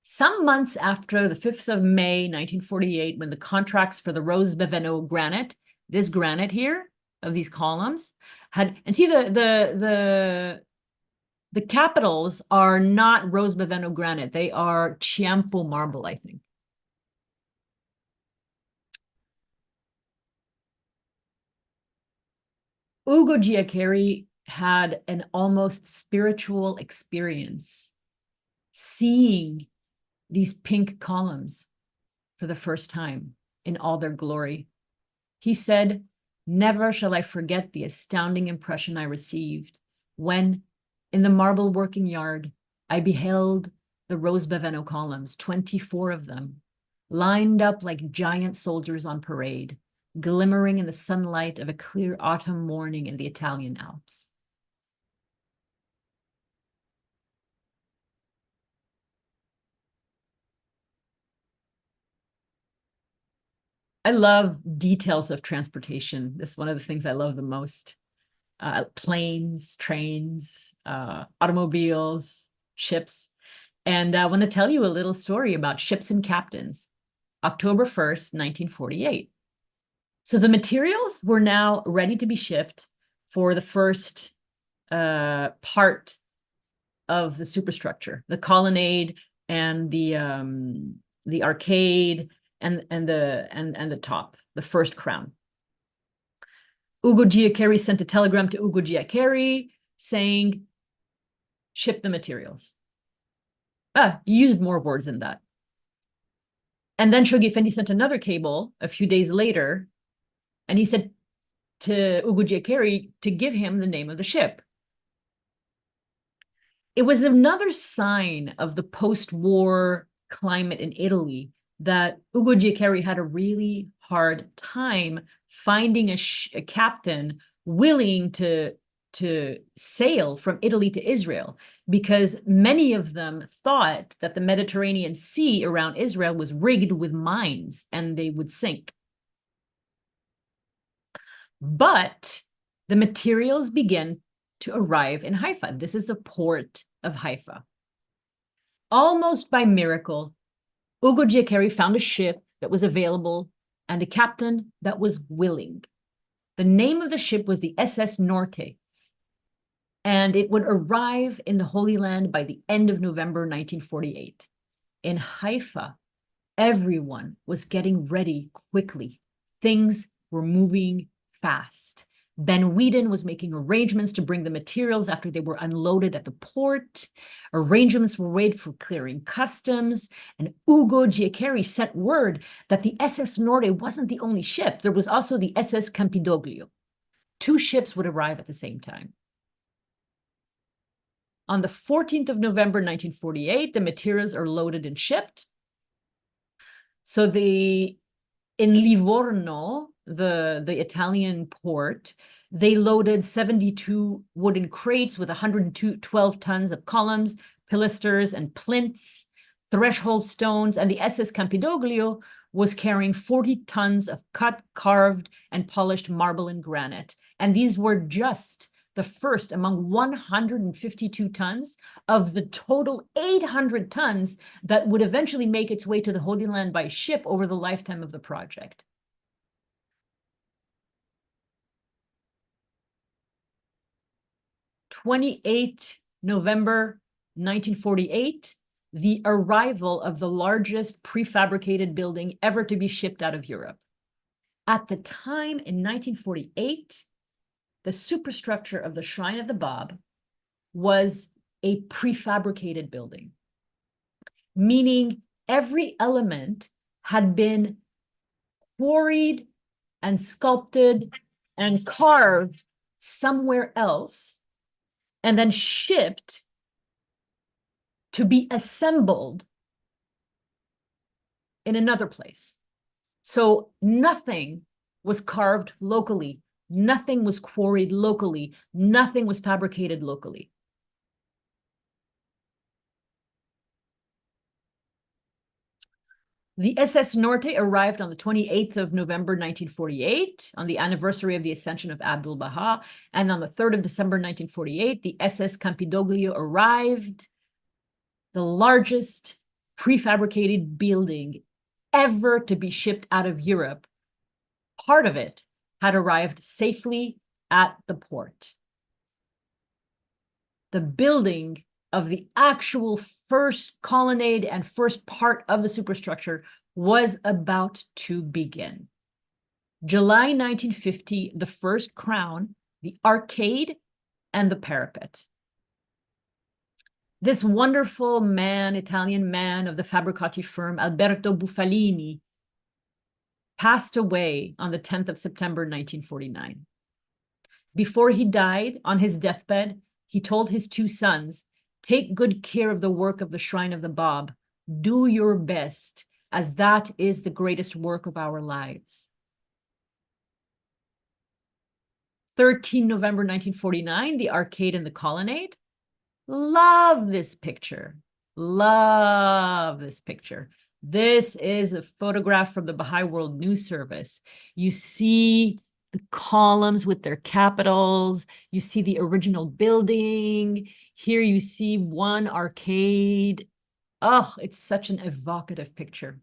Some months after the 5th of May, 1948, when the contracts for the Rose Baveno granite, this granite here of these columns had, and see the capitals are not Rose Baveno granite. They are Chiampo marble, I think. Ugo Giaccheri had an almost spiritual experience seeing these pink columns for the first time in all their glory. He said, "Never shall I forget the astounding impression I received when, in the marble working yard, I beheld the Rose Baveno columns, 24 of them, lined up like giant soldiers on parade, glimmering in the sunlight of a clear autumn morning in the Italian Alps." I love details of transportation. This is one of the things I love the most. Planes, trains, automobiles, ships. And I want to tell you a little story about ships and captains. October 1st, 1948. So the materials were now ready to be shipped for the first part of the superstructure, the colonnade and the arcade and the top, the first crown. Ugo Giaccheri sent a telegram to Ugo Giaccheri saying, ship the materials. You used more words than that. And then Shoghi Effendi sent another cable a few days later, and he said to Ugo Giaccari to give him the name of the ship. It was another sign of the post-war climate in Italy that Ugo Giaccari had a really hard time finding a captain willing to sail from Italy to Israel, because many of them thought that the Mediterranean Sea around Israel was rigged with mines and they would sink. But the materials began to arrive in Haifa. This is the port of Haifa. Almost by miracle, Ugo Giaccari found a ship that was available and a captain that was willing. The name of the ship was the SS Norte, and it would arrive in the Holy Land by the end of November 1948. In Haifa, everyone was getting ready quickly. Things were moving fast. Ben Weeden was making arrangements to bring the materials after they were unloaded at the port. Arrangements were made for clearing customs, and Ugo Giaccari sent word that the SS Norte wasn't the only ship. There was also the SS Campidoglio. 2 ships would arrive at the same time. On the 14th of November, 1948, the materials are loaded and shipped. So in Livorno, the Italian port, they loaded 72 wooden crates with 112 tons of columns, pilasters, and plinths, threshold stones, and the SS Campidoglio was carrying 40 tons of cut, carved, and polished marble and granite. And these were just the first among 152 tons of the total 800 tons that would eventually make its way to the Holy Land by ship over the lifetime of the project. November 1948, the arrival of the largest prefabricated building ever to be shipped out of Europe. At the time in 1948, the superstructure of the Shrine of the Bab was a prefabricated building, meaning every element had been quarried and sculpted and carved somewhere else and then shipped to be assembled in another place. So nothing was carved locally. Nothing was quarried locally. Nothing was fabricated locally. The SS Norte arrived on the 28th of November, 1948, on the anniversary of the ascension of Abdul Baha. And on the 3rd of December, 1948, the SS Campidoglio arrived, the largest prefabricated building ever to be shipped out of Europe. Part of it had arrived safely at the port. The building of the actual first colonnade and first part of the superstructure was about to begin. July 1950, the first crown, the arcade, and the parapet. This wonderful man, Italian man of the Fabbricati firm, Alberto Buffalini, passed away on the 10th of September, 1949. Before he died, on his deathbed, he told his 2 sons, "Take good care of the work of the Shrine of the Bab. Do your best, as that is the greatest work of our lives." 13 November 1949, the arcade and the colonnade. Love this picture. Love this picture. This is a photograph from the Baha'i World News Service. You see the columns with their capitals. You see the original building. Here you see one arcade. Oh, it's such an evocative picture.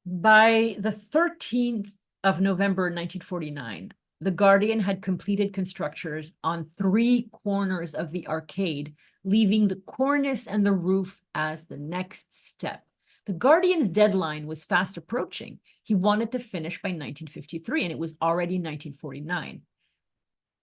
By the 13th of November 1949, the Guardian had completed constructions on 3 corners of the arcade, leaving the cornice and the roof as the next step. The Guardian's deadline was fast approaching. He wanted to finish by 1953, and it was already 1949.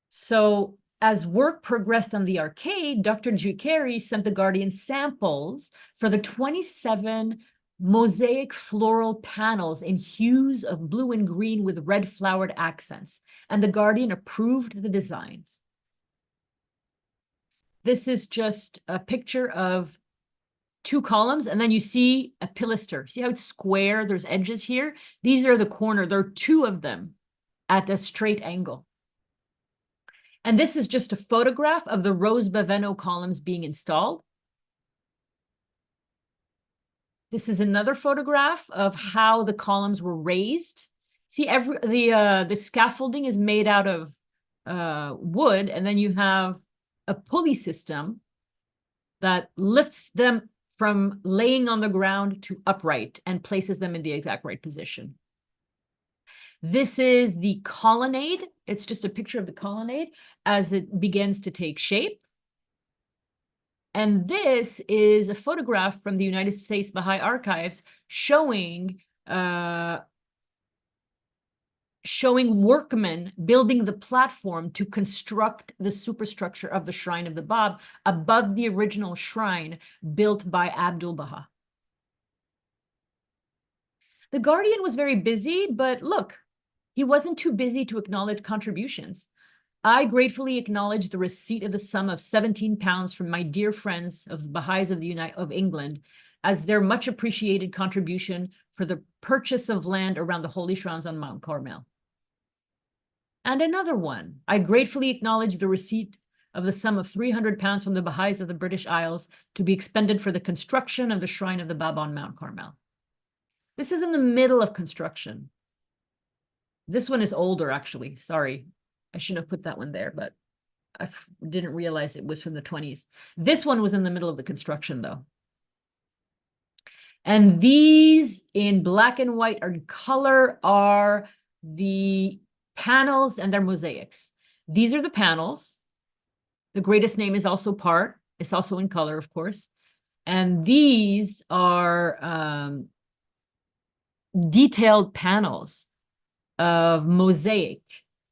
So as work progressed on the arcade, Dr. Giuccheri sent the Guardian samples for the 27 mosaic floral panels in hues of blue and green with red flowered accents, and the Guardian approved the designs. This is just a picture of 2 columns, and then you see a pilaster. See how it's square? There's edges here. These are the corner. There are 2 of them at a straight angle. And this is just a photograph of the Rose Baveno columns being installed. This is another photograph of how the columns were raised. See, the scaffolding is made out of wood, and then you have a pulley system that lifts them from laying on the ground to upright and places them in the exact right position. This is the colonnade. It's just a picture of the colonnade as it begins to take shape. And this is a photograph from the United States Baha'i Archives showing workmen building the platform to construct the superstructure of the Shrine of the Bab above the original shrine built by Abdul Baha. The Guardian was very busy, but look, he wasn't too busy to acknowledge contributions. I gratefully acknowledge the receipt of the sum of 17 pounds from my dear friends of the Baha'is of England as their much appreciated contribution for the purchase of land around the holy shrines on Mount Carmel. And another one, I gratefully acknowledge the receipt of the sum of 300 pounds from the Baha'is of the British Isles to be expended for the construction of the Shrine of the Bab on Mount Carmel. This is in the middle of construction. This one is older, actually. Sorry, I shouldn't have put that one there, but I didn't realize it was from the 20s. This one was in the middle of the construction, though. And these in black and white or in color are the panels and their mosaics. These are the panels. The greatest name is also part. It's also in color, of course. And these are detailed panels of mosaic.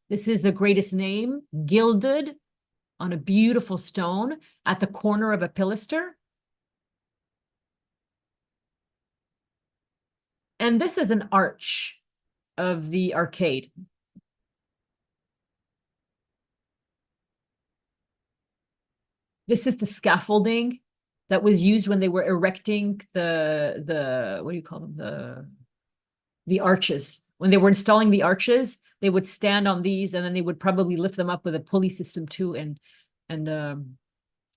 This is the greatest name, gilded on a beautiful stone at the corner of a pilaster. And this is an arch of the arcade. This is the scaffolding that was used when they were erecting the what do you call them? The arches. When they were installing the arches, they would stand on these and then they would probably lift them up with a pulley system too. And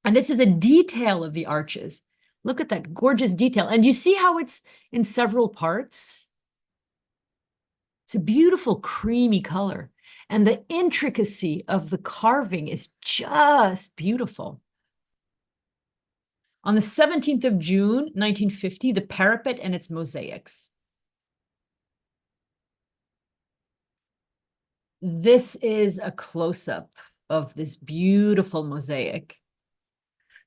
this is a detail of the arches. Look at that gorgeous detail. And you see how it's in several parts? It's a beautiful creamy color. And the intricacy of the carving is just beautiful. On the 17th of June, 1950, the parapet and its mosaics. This is a close-up of this beautiful mosaic.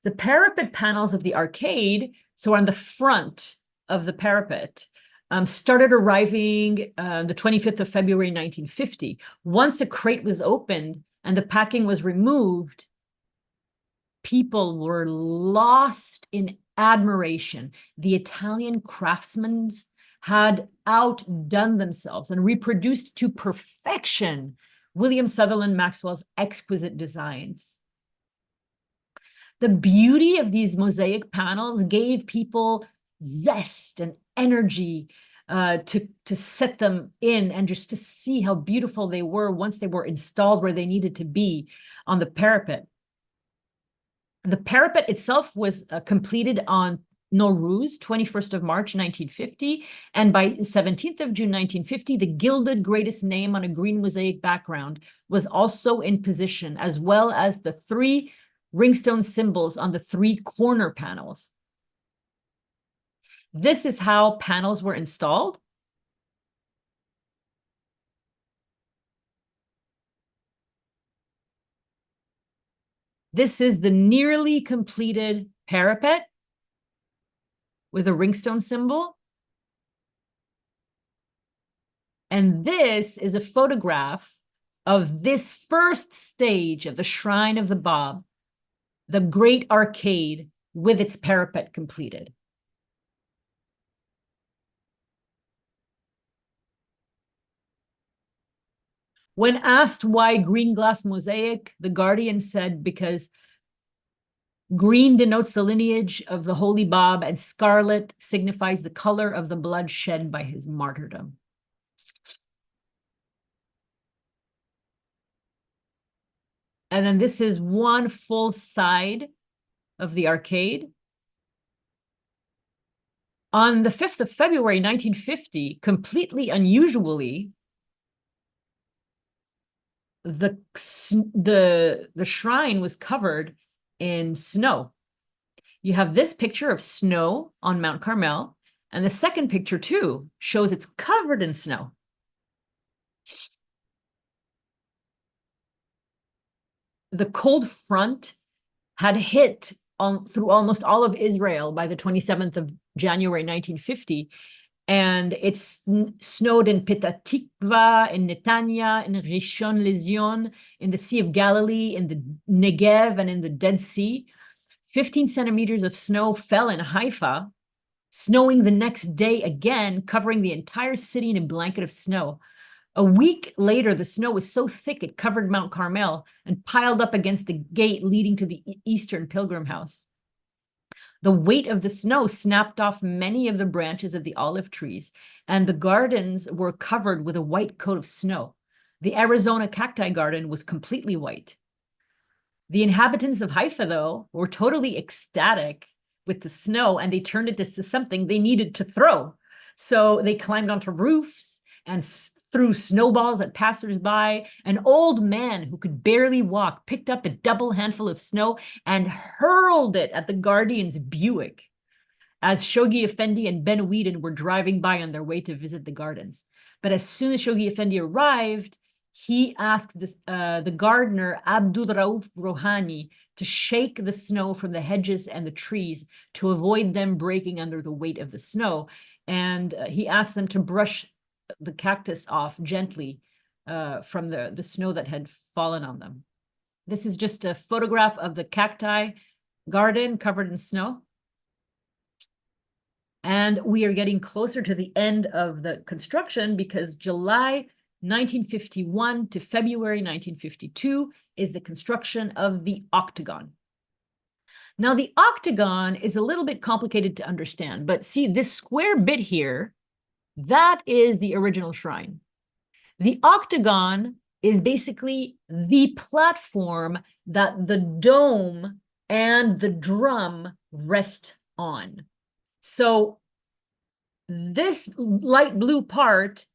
The parapet panels of the arcade, so on the front of the parapet, started arriving the 25th of February, 1950. Once a crate was opened and the packing was removed, people were lost in admiration. The Italian craftsmen had outdone themselves and reproduced to perfection William Sutherland Maxwell's exquisite designs. The beauty of these mosaic panels gave people zest and energy to set them in and just to see how beautiful they were once they were installed where they needed to be on the parapet. The parapet itself was completed on Nowruz, 21st of March, 1950. And by 17th of June, 1950, the gilded greatest name on a green mosaic background was also in position, as well as the 3 ringstone symbols on the 3 corner panels. This is how panels were installed. This is the nearly completed parapet with a ringstone symbol. And this is a photograph of this first stage of the Shrine of the Bab, the great arcade with its parapet completed. When asked why green glass mosaic, the Guardian said because green denotes the lineage of the Holy Bab, and scarlet signifies the color of the blood shed by his martyrdom. And then this is one full side of the arcade. On the 5th of February, 1950, completely unusually, the shrine was covered in snow. You have this picture of snow on Mount Carmel, and the second picture too shows it's covered in snow. The cold front had hit through almost all of Israel by the 27th of January, 1950, and it snowed in Petah Tikva, in Netanya, in Rishon LeZion, in the Sea of Galilee, in the Negev, and in the Dead Sea. 15 centimeters of snow fell in Haifa, snowing the next day again, covering the entire city in a blanket of snow. A week later, the snow was so thick it covered Mount Carmel and piled up against the gate leading to the Eastern Pilgrim House. The weight of the snow snapped off many of the branches of the olive trees, and the gardens were covered with a white coat of snow. The Arizona cacti garden was completely white. The inhabitants of Haifa, though, were totally ecstatic with the snow, and they turned it into something they needed to throw. So they climbed onto roofs and threw snowballs at passersby. An old man who could barely walk picked up a double handful of snow and hurled it at the Guardian's Buick as Shoghi Effendi and Ben Weeden were driving by on their way to visit the gardens. But as soon as Shoghi Effendi arrived, he asked the gardener, Abdul Rauf Rohani, to shake the snow from the hedges and the trees to avoid them breaking under the weight of the snow. And he asked them to brush the cactus off gently from the snow that had fallen on them. This is just a photograph of the cacti garden covered in snow. And we are getting closer to the end of the construction because July 1951 to February 1952 is the construction of the octagon. Now, the octagon is a little bit complicated to understand, but see this square bit here, that is the original shrine. The octagon is basically the platform that the dome and the drum rest on. So this light blue part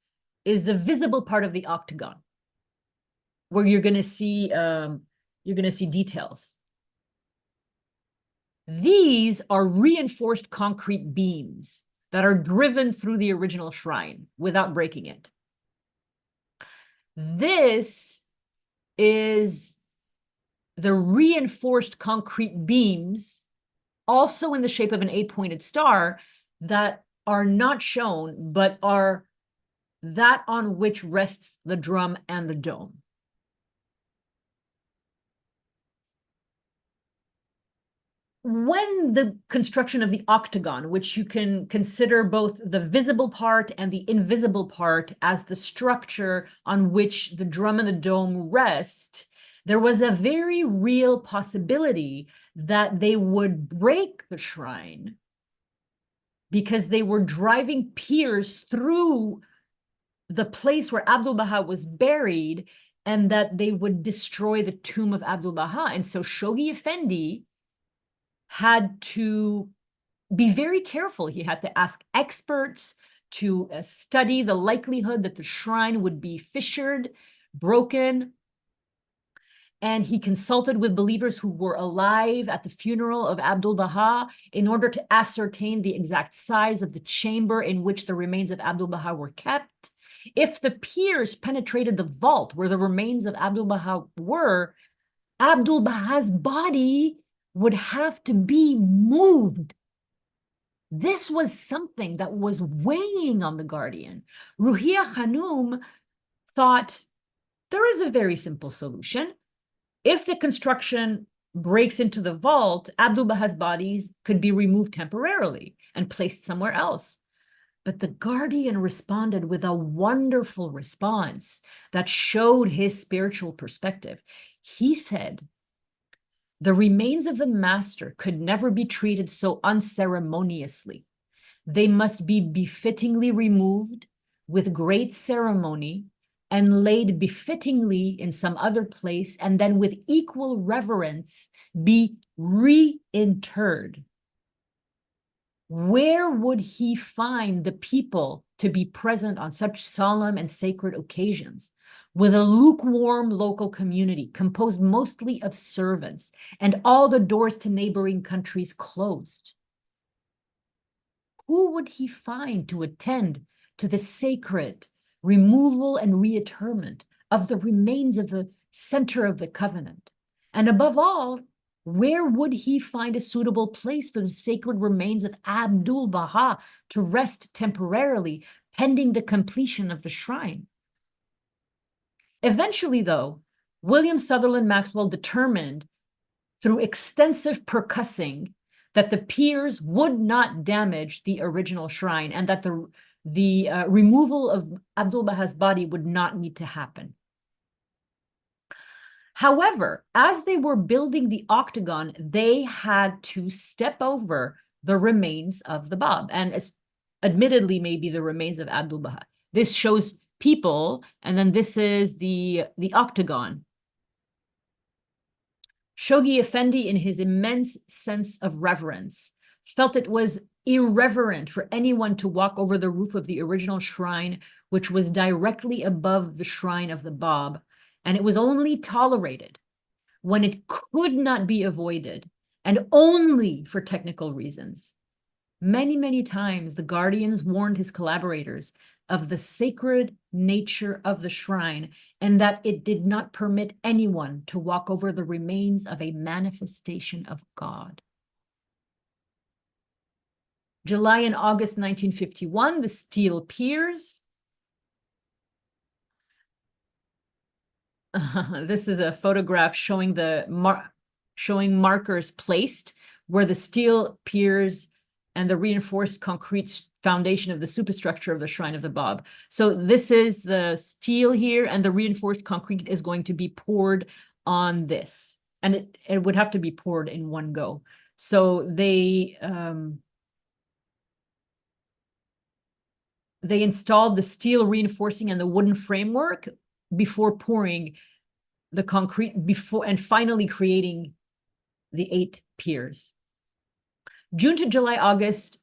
is the visible part of the octagon, where you're going to see details. These are reinforced concrete beams that are driven through the original shrine without breaking it. This is the reinforced concrete beams, also in the shape of an 8-pointed star, that are not shown, but are that on which rests the drum and the dome. When the construction of the octagon, which you can consider both the visible part and the invisible part as the structure on which the drum and the dome rest, there was a very real possibility that they would break the shrine because they were driving piers through the place where Abdu'l-Baha was buried, and that they would destroy the tomb of Abdu'l-Baha. And so Shoghi Effendi had to be very careful. He had to ask experts to study the likelihood that the shrine would be fissured, broken. And he consulted with believers who were alive at the funeral of Abdu'l-Baha in order to ascertain the exact size of the chamber in which the remains of Abdu'l-Baha were kept. If the piers penetrated the vault where the remains of Abdu'l-Baha were, Abdu'l-Baha's body would have to be moved. This was something that was weighing on the Guardian. Ruhia Khanum thought, There is a very simple solution. If the construction breaks into the vault, Abdu'l-Baha's bodies could be removed temporarily and placed somewhere else. But the guardian responded with a wonderful response that showed his spiritual perspective. He said, the remains of the master could never be treated so unceremoniously. They must be befittingly removed with great ceremony and laid befittingly in some other place, and then with equal reverence be reinterred. Where would he find the people to be present on such solemn and sacred occasions? With a lukewarm local community composed mostly of servants and all the doors to neighboring countries closed. Who would he find to attend to the sacred removal and reinterment of the remains of the center of the covenant? And above all, where would he find a suitable place for the sacred remains of Abdu'l-Baha to rest temporarily, pending the completion of the shrine? Eventually, though, William Sutherland Maxwell determined through extensive percussing that the piers would not damage the original shrine and that the removal of Abdu'l-Baha's body would not need to happen. However, as they were building the octagon, they had to step over the remains of the Bab, and admittedly, maybe the remains of Abdu'l-Baha. This shows people, and then this is the octagon. Shoghi Effendi, in his immense sense of reverence, felt it was irreverent for anyone to walk over the roof of the original shrine, which was directly above the shrine of the Bab, and it was only tolerated when it could not be avoided, and only for technical reasons. Many, many times, the guardians warned his collaborators of the sacred nature of the shrine and that it did not permit anyone to walk over the remains of a manifestation of God. July and August 1951, the steel piers. This is a photograph showing showing markers placed where the steel piers and the reinforced concrete foundation of the superstructure of the Shrine of the Bab. So this is the steel here, and the reinforced concrete is going to be poured on this. And it would have to be poured in one go. So they installed the steel reinforcing and the wooden framework before pouring the concrete and finally creating the 8 piers. July to August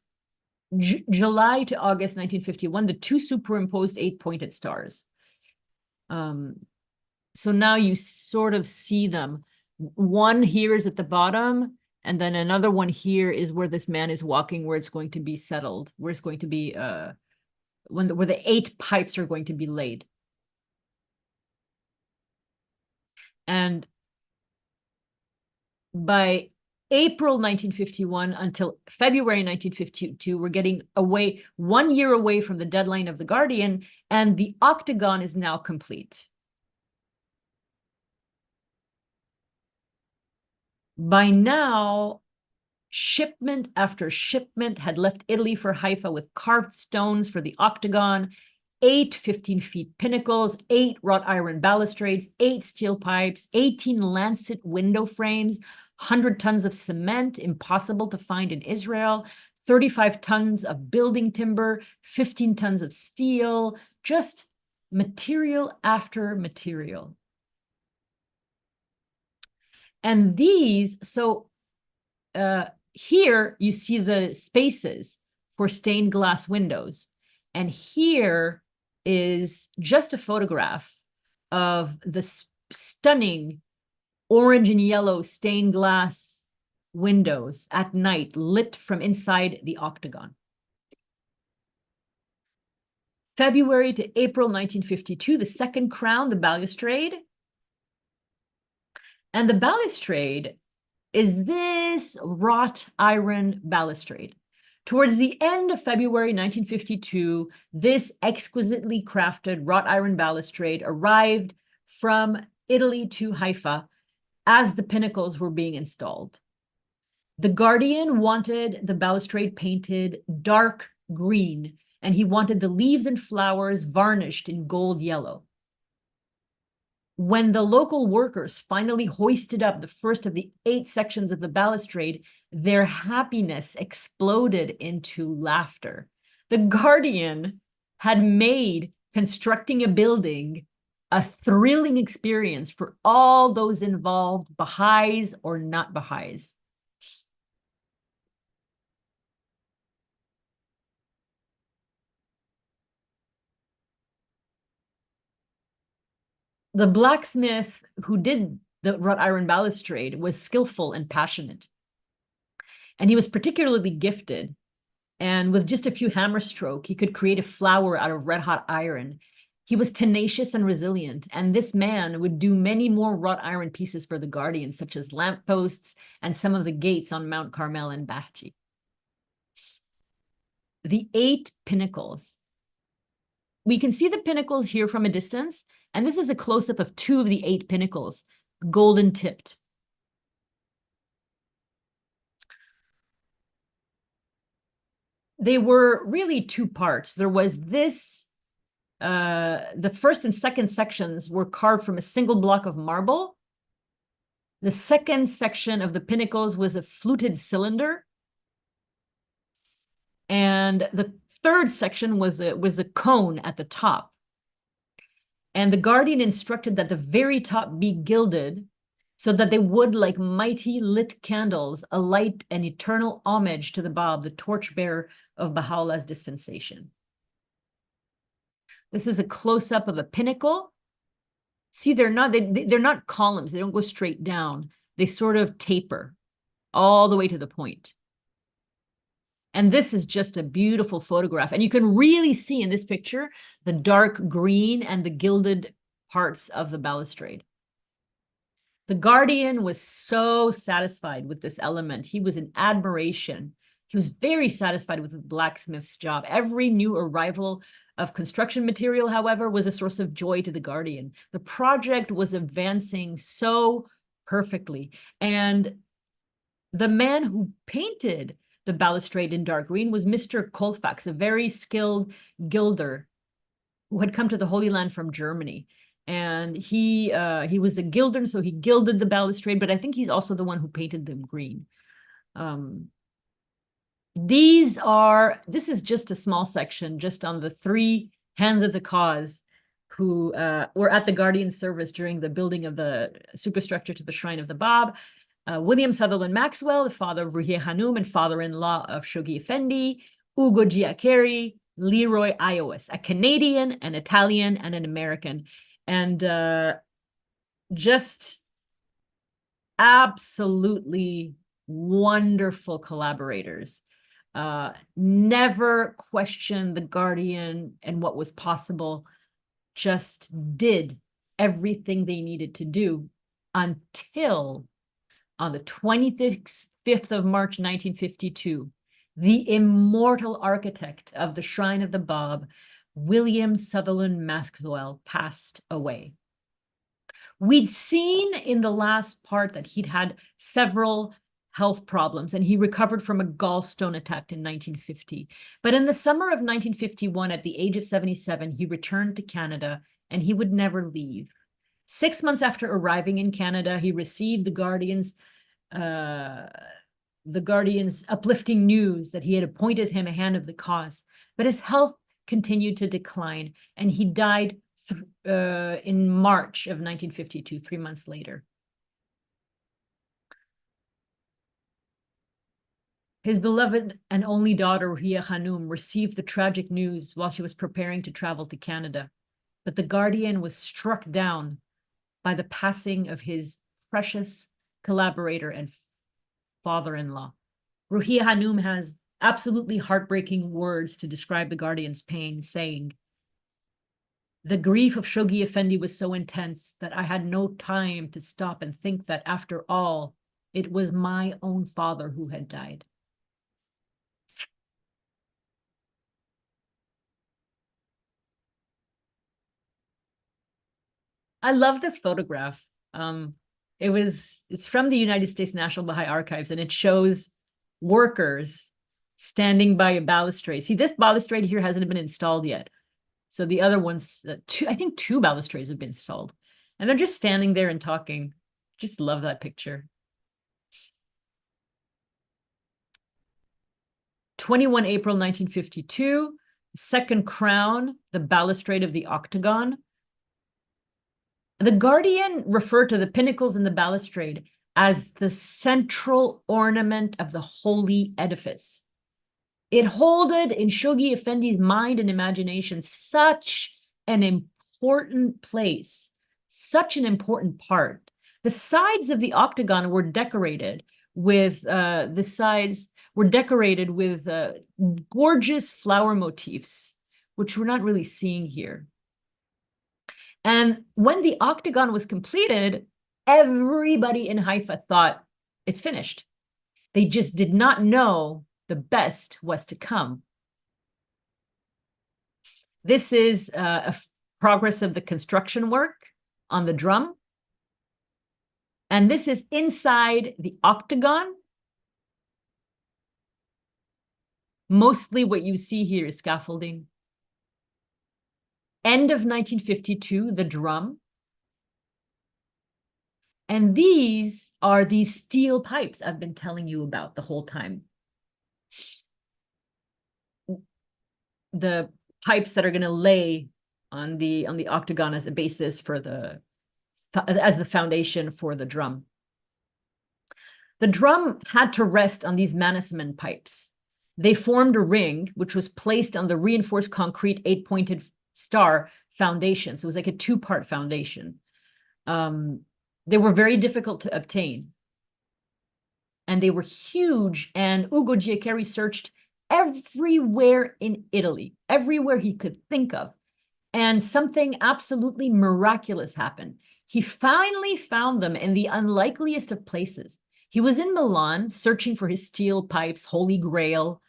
1951, the 2 superimposed 8-pointed stars. So now you sort of see them. One here is at the bottom, and then another one here is where this man is walking, where it's going to be settled, where it's going to be where the 8 pipes are going to be laid. And by April 1951 until February 1952, we're getting 1 year away from the deadline of the Guardian, and the octagon is now complete. By now, shipment after shipment had left Italy for Haifa with carved stones for the octagon, 8 15-feet pinnacles, 8 wrought iron balustrades, 8 steel pipes, 18 lancet window frames, 100 tons of cement, impossible to find in Israel, 35 tons of building timber, 15 tons of steel, just material after material. And these, so here you see the spaces for stained glass windows. And here is just a photograph of the stunning orange and yellow stained glass windows at night, lit from inside the octagon. February to April 1952, the second crown, the balustrade. And the balustrade is this wrought iron balustrade. Towards the end of February 1952, this exquisitely crafted wrought iron balustrade arrived from Italy to Haifa as the pinnacles were being installed. The Guardian wanted the balustrade painted dark green, and he wanted the leaves and flowers varnished in gold yellow. When the local workers finally hoisted up the first of the 8 sections of the balustrade, their happiness exploded into laughter. The Guardian had made constructing a building a thrilling experience for all those involved, Baha'is or not Baha'is. The blacksmith who did the wrought iron balustrade was skillful and passionate. And he was particularly gifted. And with just a few hammer stroke, he could create a flower out of red hot iron. He was tenacious and resilient. And this man would do many more wrought iron pieces for the Guardian, such as lampposts and some of the gates on Mount Carmel and Bahji. The 8 pinnacles. We can see the pinnacles here from a distance, and this is a close-up of 2 of the 8 pinnacles, golden tipped. They were really 2 parts. There was this, the first and second sections were carved from a single block of marble. The second section of the pinnacles was a fluted cylinder. And the third section was a cone at the top. And the Guardian instructed that the very top be gilded so that they would, like mighty lit candles, alight an eternal homage to the Bab, the torchbearer of Baha'u'llah's dispensation. This is a close-up of a pinnacle. See, they're not columns. They don't go straight down. They sort of taper all the way to the point. And this is just a beautiful photograph. And you can really see in this picture the dark green and the gilded parts of the balustrade. The Guardian was so satisfied with this element. He was in admiration. He was very satisfied with the blacksmith's job. Every new arrival of construction material, however, was a source of joy to the Guardian. The project was advancing so perfectly. And the man who painted the balustrade in dark green was Mr. Colfax, a very skilled gilder who had come to the Holy Land from Germany. And he was a gilder, so he gilded the balustrade, but I think he's also the one who painted them green. This is just a small section, just on the 3 hands of the cause who were at the Guardian service during the building of the superstructure to the Shrine of the Bab. William Sutherland Maxwell, the father of Ruhiya Hanum and father-in-law of Shoghi Effendi, Ugo Giaccheri, Leroy Iowis, a Canadian, an Italian, and an American. And just absolutely wonderful collaborators. Never questioned the Guardian and what was possible, just did everything they needed to do until on the 25th of March, 1952, the immortal architect of the Shrine of the Bab, William Sutherland Maxwell, passed away. We'd seen in the last part that he'd had several health problems, and he recovered from a gallstone attack in 1950. But in the summer of 1951, at the age of 77, he returned to Canada, and he would never leave. 6 months after arriving in Canada, he received the Guardian's uplifting news that he had appointed him a hand of the cause. But his health continued to decline, and he died in March of 1952, 3 months later. His beloved and only daughter, Ruhiya Hanum, received the tragic news while she was preparing to travel to Canada. But the Guardian was struck down by the passing of his precious collaborator and father-in-law. Ruhiya Hanum has absolutely heartbreaking words to describe the Guardian's pain, saying, "The grief of Shoghi Effendi was so intense that I had no time to stop and think that after all, it was my own father who had died." I love this photograph. It's from the United States National Baha'i Archives, and it shows workers standing by a balustrade. See, this balustrade here hasn't been installed yet. So the other ones, I think two balustrades have been installed. And they're just standing there and talking. Just love that picture. 21 April 1952, second crown, the balustrade of the octagon. The Guardian referred to the pinnacles in the balustrade as the central ornament of the holy edifice. It holded in Shoghi Effendi's mind and imagination such an important place, such an important part. The sides of the octagon were decorated with gorgeous flower motifs, which we're not really seeing here. And when the octagon was completed, everybody in Haifa thought it's finished. They just did not know the best was to come. This is a progress of the construction work on the drum. And this is inside the octagon. Mostly what you see here is scaffolding. End of 1952, the drum. And these are these steel pipes I've been telling you about the whole time. The pipes that are going to lay on the octagon as a basis for as the foundation for the drum. The drum had to rest on these Mannesmann pipes. They formed a ring, which was placed on the reinforced concrete 8-pointed star foundation. So it was like a two-part foundation. They were very difficult to obtain. And they were huge. And Ugo Giaccheri searched everywhere in Italy, everywhere he could think of. And something absolutely miraculous happened. He finally found them in the unlikeliest of places. He was in Milan searching for his steel pipes, Holy Grail,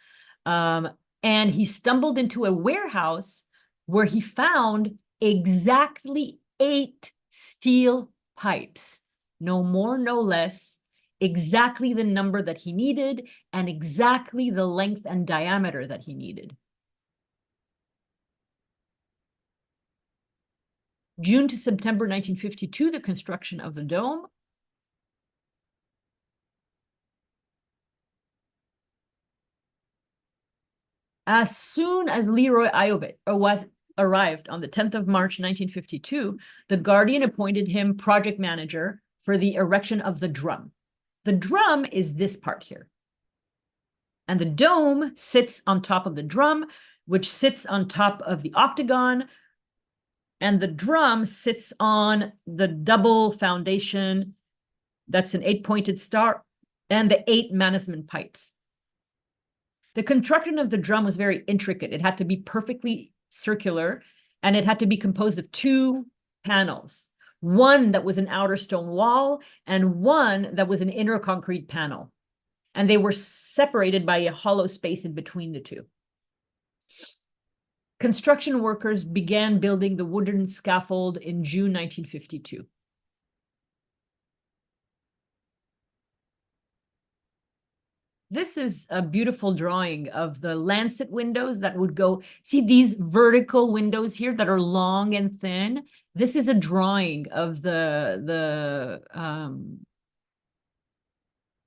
and he stumbled into a warehouse where he found exactly 8 steel pipes, no more, no less, exactly the number that he needed and exactly the length and diameter that he needed. June to September 1952, the construction of the dome. As soon as Leroy Iovit arrived on the 10th of March, 1952, the Guardian appointed him project manager for the erection of the drum. The drum is this part here. And the dome sits on top of the drum, which sits on top of the octagon. And the drum sits on the double foundation. That's an 8-pointed star and the 8 Mannesmann pipes. The construction of the drum was very intricate. It had to be perfectly circular, and it had to be composed of 2 panels. One that was an outer stone wall and one that was an inner concrete panel. And they were separated by a hollow space in between the 2. Construction workers began building the wooden scaffold in June 1952. This is a beautiful drawing of the lancet windows that would go, see these vertical windows here that are long and thin? This is a drawing of the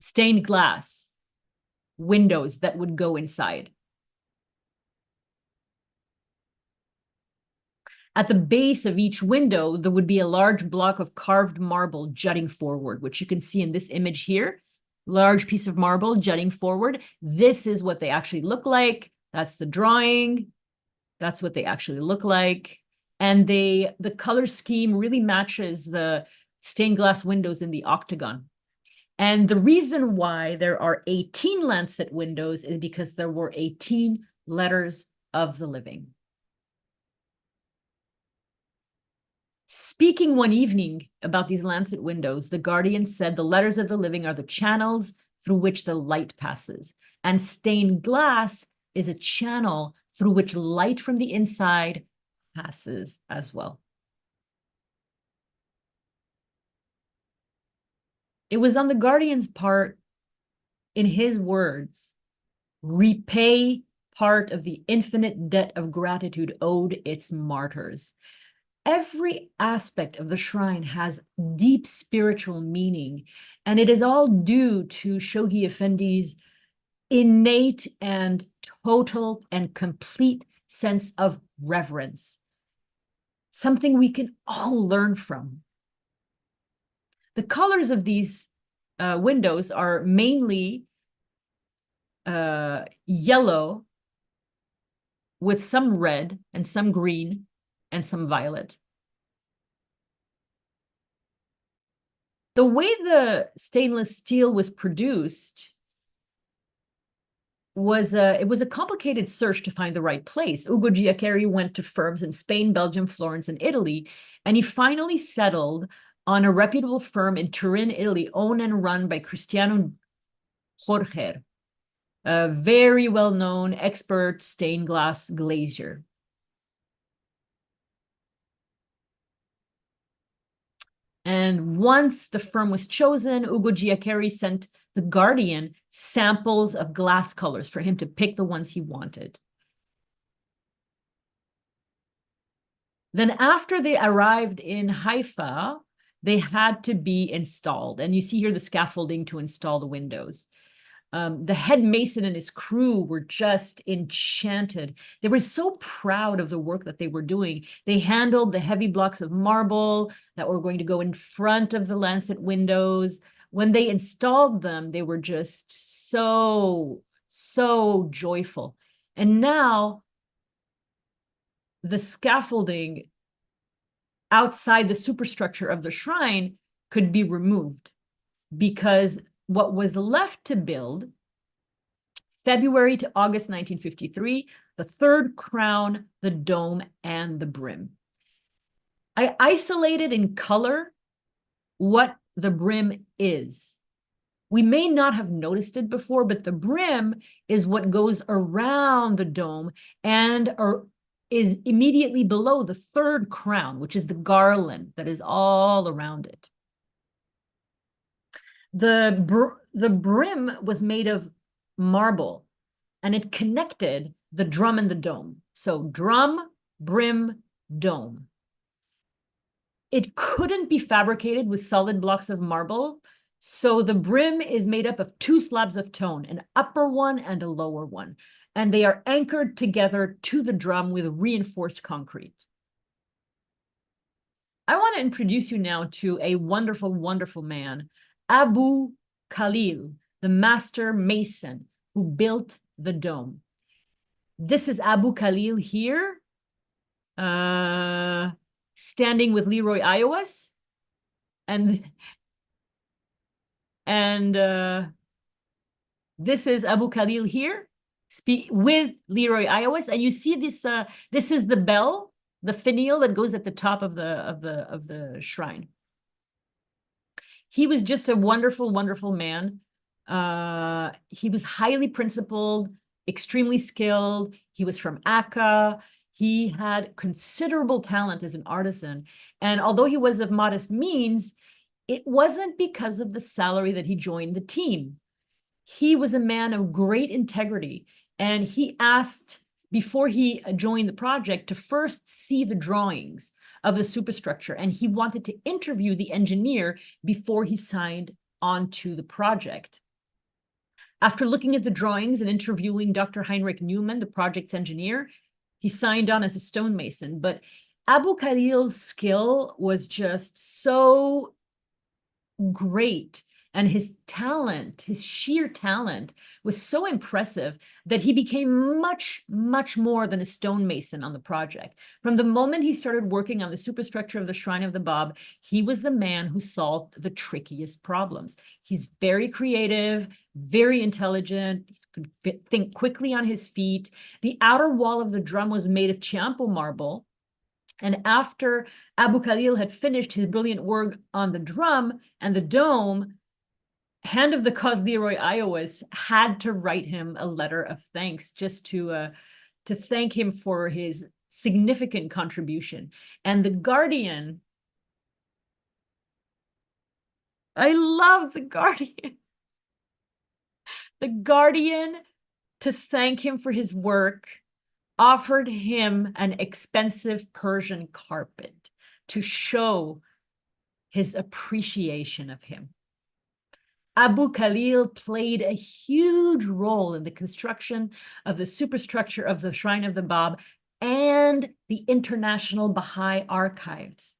stained glass windows that would go inside. At the base of each window, there would be a large block of carved marble jutting forward, which you can see in this image here. Large piece of marble jutting forward. This is what they actually look like. That's the drawing. That's what they actually look like. And the color scheme really matches the stained glass windows in the octagon. And the reason why there are 18 lancet windows is because there were 18 letters of the living. Speaking one evening about these lancet windows, the Guardian said the letters of the living are the channels through which the light passes, and stained glass is a channel through which light from the inside passes as well. It was on the Guardian's part, in his words, repay part of the infinite debt of gratitude owed its martyrs. Every aspect of the shrine has deep spiritual meaning, and it is all due to Shoghi Effendi's innate and total and complete sense of reverence, something we can all learn from. The colors of these windows are mainly yellow with some red and some green and some violet. The way the stainless steel was produced was it was a complicated search to find the right place. Ugo Giaccheri went to firms in Spain, Belgium, Florence, and Italy, and he finally settled on a reputable firm in Turin, Italy, owned and run by Cristiano Jorger, a very well-known expert stained glass glazier. And once the firm was chosen, Ugo Giaccheri sent the Guardian samples of glass colors for him to pick the ones he wanted. Then after they arrived in Haifa, they had to be installed. And you see here the scaffolding to install the windows. The head mason and his crew were just enchanted. They were so proud of the work that they were doing. They handled the heavy blocks of marble that were going to go in front of the lancet windows. When they installed them, they were just so joyful. And now the scaffolding outside the superstructure of the shrine could be removed, because what was left to build, February to August 1953, the third crown, the dome, and the brim. I isolated in color what the brim is. We may not have noticed it before, but the brim is what goes around the dome and is immediately below the third crown, which is the garland that is all around it. The brim was made of marble, and it connected the drum and the dome. So drum, brim, dome. It couldn't be fabricated with solid blocks of marble, so the brim is made up of two slabs of stone, an upper one and a lower one, and they are anchored together to the drum with reinforced concrete. I want to introduce you now to a wonderful, wonderful man, Abu Khalil, the master mason who built the dome. This is Abu Khalil here, standing with Leroy Iowas, and this is Abu Khalil here, with Leroy Iowas, and you see this. This is the bell, the finial that goes at the top of the shrine. He was just a wonderful, wonderful man. He was highly principled, extremely skilled. He was from Akka. He had considerable talent as an artisan. And although he was of modest means, it wasn't because of the salary that he joined the team. He was a man of great integrity, and he asked, before he joined the project, to first see the drawings of the superstructure, and he wanted to interview the engineer before he signed on to the project. After looking at the drawings and interviewing Dr. Heinrich Neumann, the project's engineer, he signed on as a stonemason. But Abu Khalil's skill was just so great, and his talent, his sheer talent, was so impressive that he became much, much more than a stonemason on the project. From the moment he started working on the superstructure of the Shrine of the Bab, he was the man who solved the trickiest problems. He's very creative, very intelligent, he could think quickly on his feet. The outer wall of the drum was made of Chiampo marble. And after Abu Khalil had finished his brilliant work on the drum and the dome, Hand of the Cause Leroy Iowas had to write him a letter of thanks, just to thank him for his significant contribution. And the Guardian I love the Guardian. The Guardian, to thank him for his work, offered him an expensive Persian carpet to show his appreciation of him. Abu Khalil played a huge role in the construction of the superstructure of the Shrine of the Bab and the International Baha'i Archives.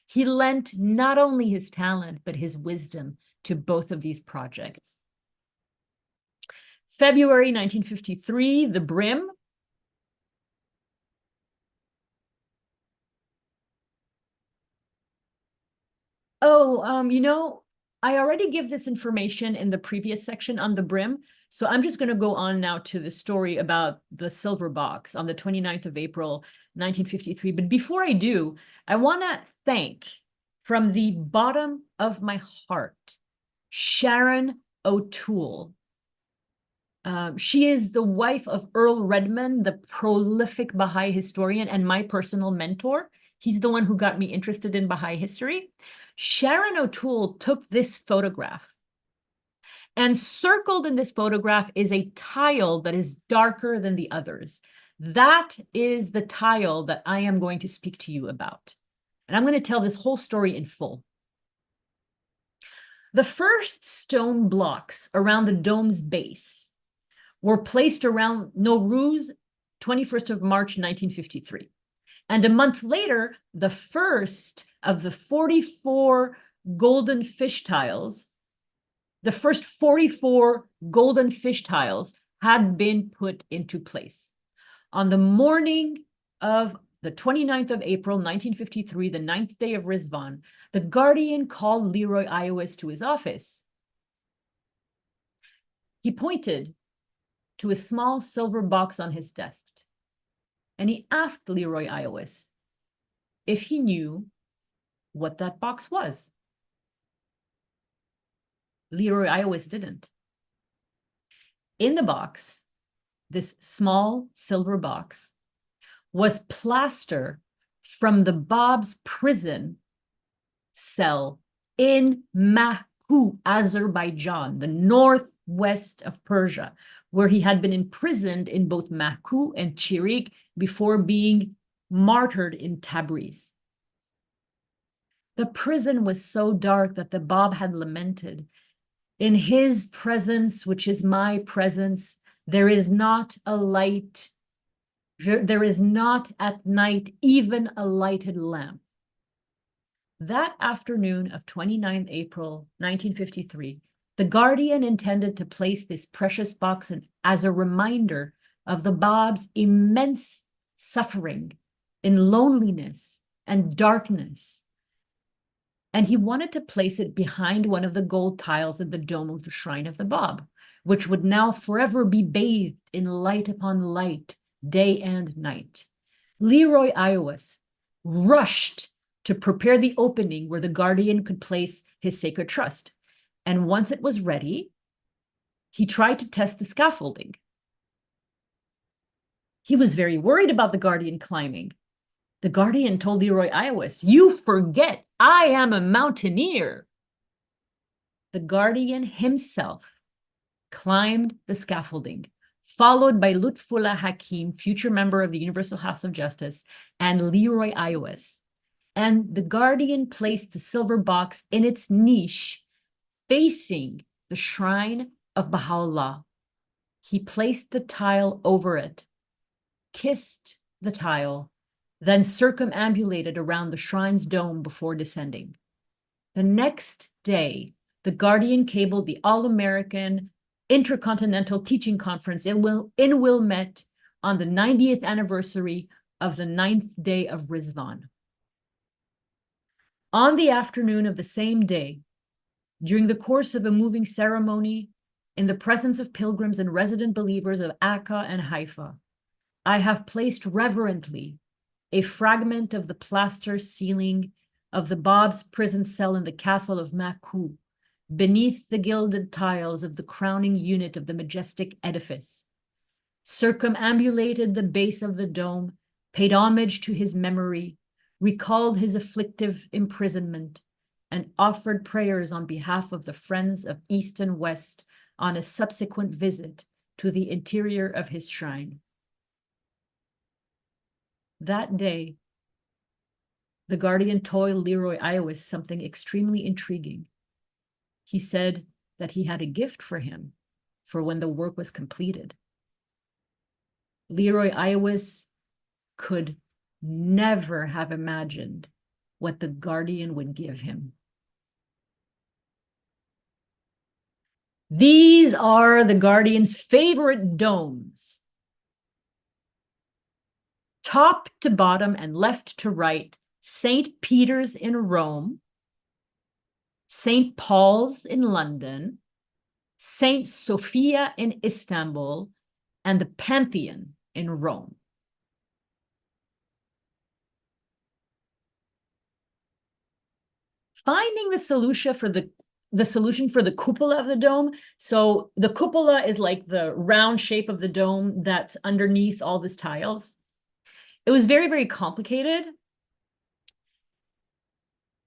He lent not only his talent, but his wisdom to both of these projects. February 1953, the brim. Oh, I already give this information in the previous section on the brim, so I'm just going to go on now to the story about the silver box on the 29th of April, 1953. But before I do, I want to thank from the bottom of my heart, Sharon O'Toole. She is the wife of Earl Redman, the prolific Baha'i historian and my personal mentor. He's the one who got me interested in Baha'i history. Sharon O'Toole took this photograph, and circled in this photograph is a tile that is darker than the others. That is the tile that I am going to speak to you about. And I'm going to tell this whole story in full. The first stone blocks around the dome's base were placed around Nowruz, 21st of March, 1953. And a month later, the first of the 44 golden fish tiles, the first 44 golden fish tiles had been put into place. On the morning of the 29th of April, 1953, the 9th day of Rizvan, the Guardian called Leroy Iowes to his office. He pointed to a small silver box on his desk, and he asked Leroy Iowes if he knew what that box was. Leroy Iowes didn't. In the box, this small silver box, was plaster from the Bab's prison cell in Maku, Azerbaijan, the northwest of Persia, where he had been imprisoned in both Maku and Chirik before being martyred in Tabriz. The prison was so dark that the Bab had lamented, "In his presence, which is my presence, there is not a light, there is not at night even a lighted lamp." That afternoon of 29th April, 1953, the Guardian intended to place this precious box in as a reminder of the Bab's immense suffering in loneliness and darkness. And he wanted to place it behind one of the gold tiles in the dome of the Shrine of the Bab, which would now forever be bathed in light upon light, day and night. Leroy Iowes rushed to prepare the opening where the Guardian could place his sacred trust. And once it was ready, he tried to test the scaffolding. He was very worried about the Guardian climbing. The Guardian told Leroy Iowes, "You forget, I am a mountaineer." The Guardian himself climbed the scaffolding, followed by Lutfullah Hakim, future member of the Universal House of Justice, and Leroy Iowes. And the Guardian placed the silver box in its niche, facing the shrine of Baha'u'llah. He placed the tile over it, kissed the tile, then circumambulated around the shrine's dome before descending. The next day, the Guardian cabled the All-American Intercontinental Teaching Conference in Wilmette on the 90th anniversary of the 9th day of Rizvan. On the afternoon of the same day, during the course of a moving ceremony in the presence of pilgrims and resident believers of Akka and Haifa, I have placed reverently a fragment of the plaster ceiling of the Bab's prison cell in the castle of Maku, beneath the gilded tiles of the crowning unit of the majestic edifice, circumambulated the base of the dome, paid homage to his memory, recalled his afflictive imprisonment, and offered prayers on behalf of the friends of East and West on a subsequent visit to the interior of his shrine. That day, the guardian told Leroy Iowis something extremely intriguing. He said that he had a gift for him for when the work was completed. Leroy Iowis could never have imagined what the guardian would give him. These are the guardian's favorite domes. Top to bottom and left to right, St. Peter's in Rome, St. Paul's in London, St. Sophia in Istanbul, and the Pantheon in Rome. Finding the solution for the cupola of the dome. So the cupola is like the round shape of the dome that's underneath all these tiles. It was very, very complicated.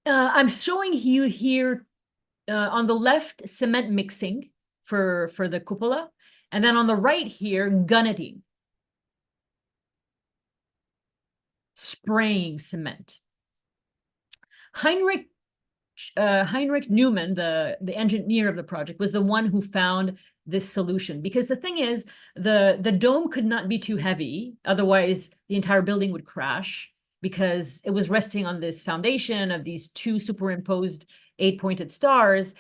I'm showing you here on the left, cement mixing for the cupola. And then on the right here, gunneting. Spraying cement. Heinrich Neumann, the engineer of the project, was the one who found this solution, because the thing is, the dome could not be too heavy, otherwise the entire building would crash, because it was resting on this foundation of these two superimposed 8-pointed stars,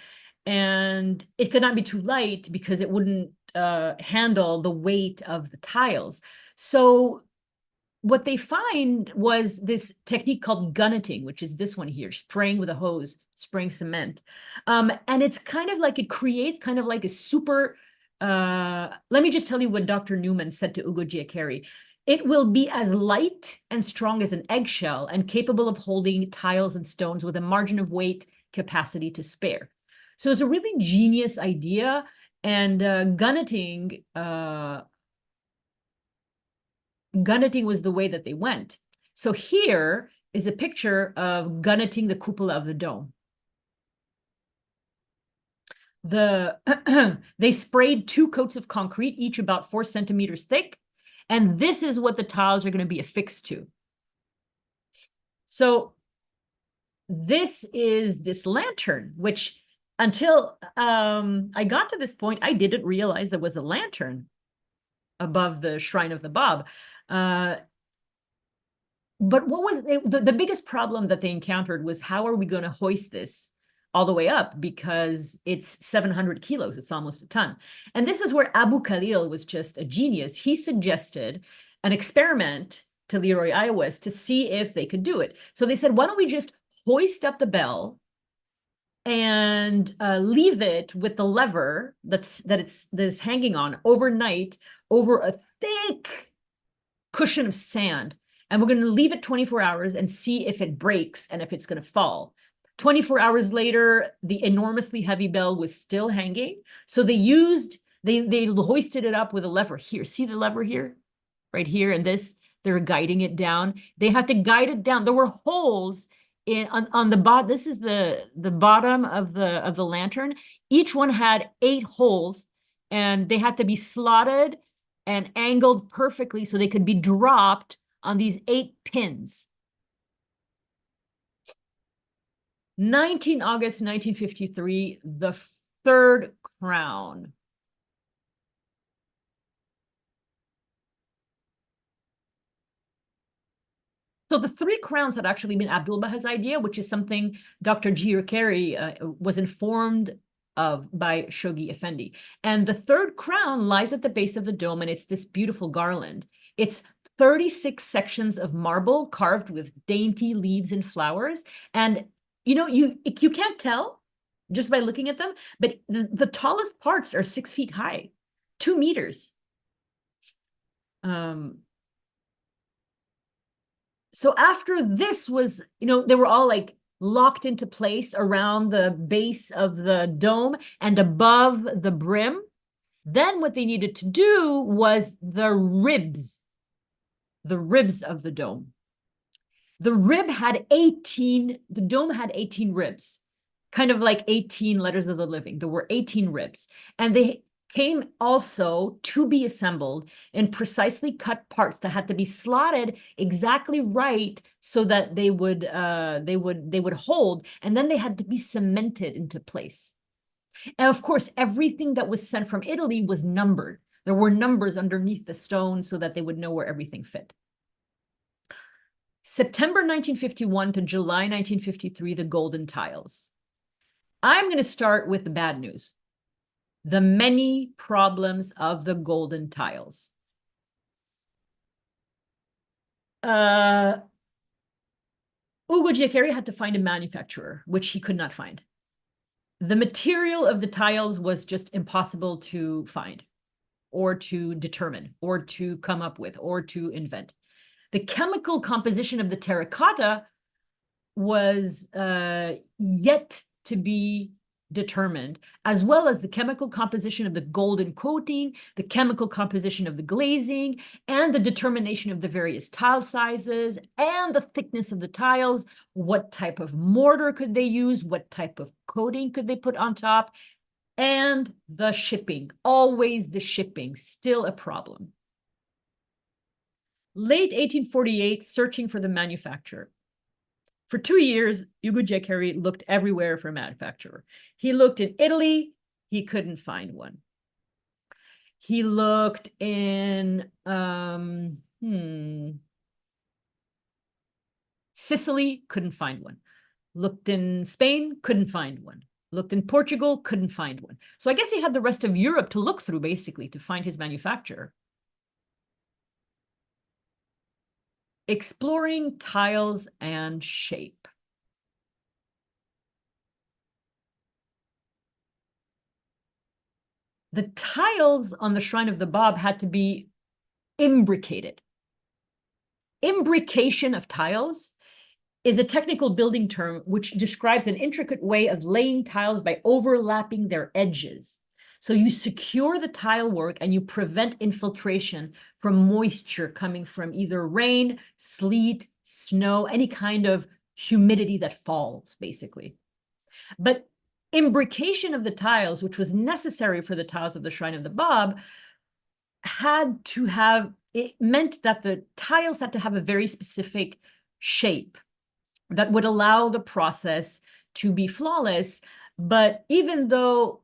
and it could not be too light because it wouldn't handle the weight of the tiles. So what they find was this technique called gunneting, which is this one here, spraying with a hose, spraying cement. And it's kind of like, it creates kind of like a super, let me just tell you what Dr. Newman said to Ugo Giaccheri. It will be as light and strong as an eggshell and capable of holding tiles and stones with a margin of weight capacity to spare. So it's a really genius idea. And gunneting was the way that they went. So here is a picture of gunneting the cupola of the dome. They sprayed 2 coats of concrete, each about 4 centimeters thick. And this is what the tiles are going to be affixed to. So this is this lantern, which until I got to this point, I didn't realize there was a lantern above the Shrine of the Bob. But what was the biggest problem that they encountered was, how are we going to hoist this all the way up? Because it's 700 kilos, it's almost a ton. And this is where Abu Khalil was just a genius. He suggested an experiment to Leroy Iowis to see if they could do it. So they said, why don't we just hoist up the bell and leave it with the lever that's hanging on overnight over a thick cushion of sand. And we're going to leave it 24 hours and see if it breaks and if it's going to fall. 24 hours later, the enormously heavy bell was still hanging. So they hoisted it up with a lever here. See the lever here? Right here, and they're guiding it down. They had to guide it down. There were holes on the bottom. This is the bottom of the lantern. Each one had 8 holes, and they had to be slotted and angled perfectly so they could be dropped on these 8 pins. 19 August 1953, the 3rd crown. So the 3 crowns had actually been Abdul Baha's idea, which is something Dr. Giaccheri was informed of by Shoghi Effendi. And the 3rd crown lies at the base of the dome, and it's this beautiful garland. It's 36 sections of marble carved with dainty leaves and flowers. And you can't tell just by looking at them, but the tallest parts are 6 feet high, 2 meters. So after this was, they were all like locked into place around the base of the dome and above the brim. Then what they needed to do was the ribs of the dome. The dome had 18 ribs. kind of like 18 letters of the living. There were 18 ribs, and they came also to be assembled in precisely cut parts that had to be slotted exactly right so that they would hold, and then they had to be cemented into place. And of course, everything that was sent from Italy was numbered. There were numbers underneath the stone so that they would know where everything fit. September 1951 to July 1953, the golden tiles. I'm going to start with the bad news. The many problems of the golden tiles. Ugo Giaccheri had to find a manufacturer, which he could not find. The material of the tiles was just impossible to find, or to determine, or to come up with, or to invent. The chemical composition of the terracotta was yet to be determined, as well as the chemical composition of the golden coating, the chemical composition of the glazing, and the determination of the various tile sizes and the thickness of the tiles. What type of mortar could they use? What type of coating could they put on top? And the shipping, always the shipping, still a problem. Late 1848, searching for the manufacturer. For 2 years, Ugo Giaccheri looked everywhere for a manufacturer. He looked in Italy, he couldn't find one. He looked in Sicily, couldn't find one. Looked in Spain, couldn't find one. Looked in Portugal, couldn't find one. So I guess he had the rest of Europe to look through, basically, to find his manufacturer. Exploring tiles and shape. The tiles on the Shrine of the Bob had to be imbricated. Imbrication of tiles is a technical building term which describes an intricate way of laying tiles by overlapping their edges. So you secure the tile work and you prevent infiltration from moisture coming from either rain, sleet, snow, any kind of humidity that falls, basically. But imbrication of the tiles, which was necessary for the tiles of the Shrine of the Bob, it meant that the tiles had to have a very specific shape that would allow the process to be flawless. But even though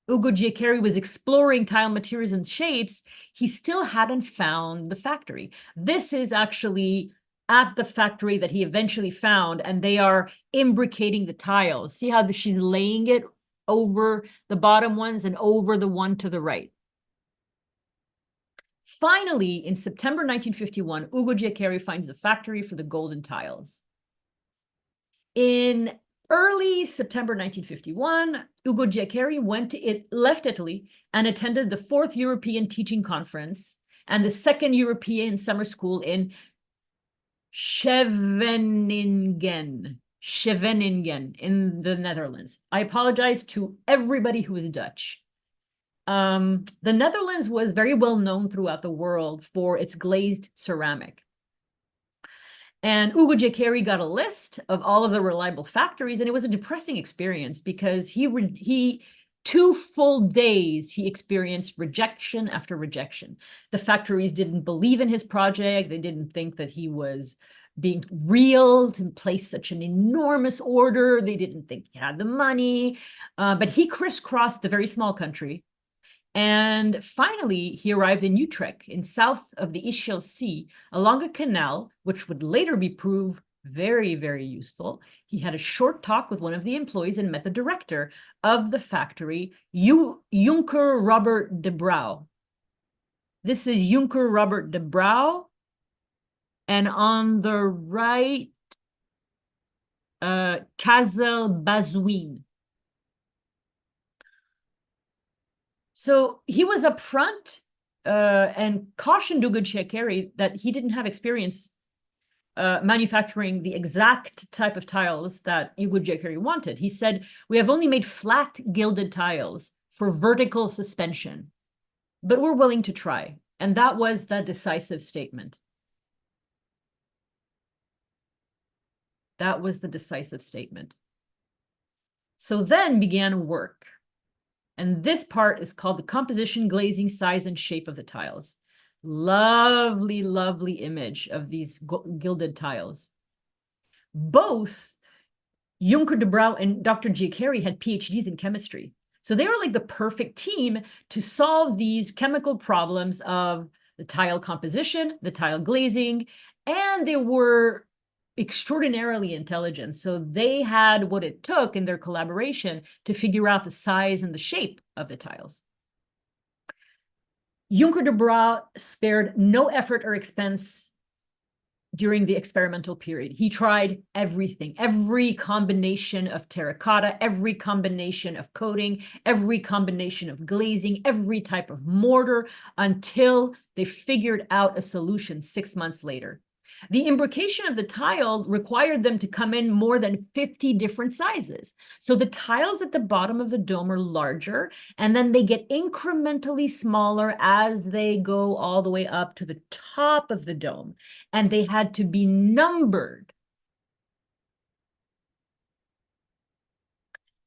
Ugo Giaccheri was exploring tile materials and shapes, he still hadn't found the factory. This is actually at the factory that he eventually found, and they are imbricating the tiles. See how she's laying it over the bottom ones and over the one to the right. Finally, in September 1951, Ugo Giaccheri finds the factory for the golden tiles. In early September 1951, Ugo Giaccheri left Italy and attended the 4th European Teaching Conference and the 2nd European Summer School in Scheveningen in the Netherlands. I apologize to everybody who is Dutch. The Netherlands was very well known throughout the world for its glazed ceramic. And Ugo Giaccheri got a list of all of the reliable factories, and it was a depressing experience because 2 full days he experienced rejection after rejection. The factories didn't believe in his project. They didn't think that he was being real to place such an enormous order. They didn't think he had the money, but he crisscrossed the very small country. And finally, he arrived in Utrecht, in south of the Ischel Sea, along a canal, which would later be proved very, very useful. He had a short talk with one of the employees and met the director of the factory, Junker Robert de Brouw. This is Junker Robert de Brouw. And on the right, Kazel Bazouin. So he was upfront and cautioned Ugo Giaccheri that he didn't have experience manufacturing the exact type of tiles that Ugo Giaccheri wanted. He said, "We have only made flat gilded tiles for vertical suspension, but we're willing to try." And that was the decisive statement. That was the decisive statement. So then began work. And this part is called the composition, glazing, size, and shape of the tiles. Lovely, lovely image of these gilded tiles. Both Junker de Brouw and Dr. Giaccheri had PhDs in chemistry. So they were like the perfect team to solve these chemical problems of the tile composition, the tile glazing, and they were extraordinarily intelligent. So they had what it took in their collaboration to figure out the size and the shape of the tiles. Junker de Brouw spared no effort or expense during the experimental period. He tried everything, every combination of terracotta, every combination of coating, every combination of glazing, every type of mortar, until they figured out a solution 6 months later. The imbrication of the tile required them to come in more than 50 different sizes. So the tiles at the bottom of the dome are larger, and then they get incrementally smaller as they go all the way up to the top of the dome. And they had to be numbered.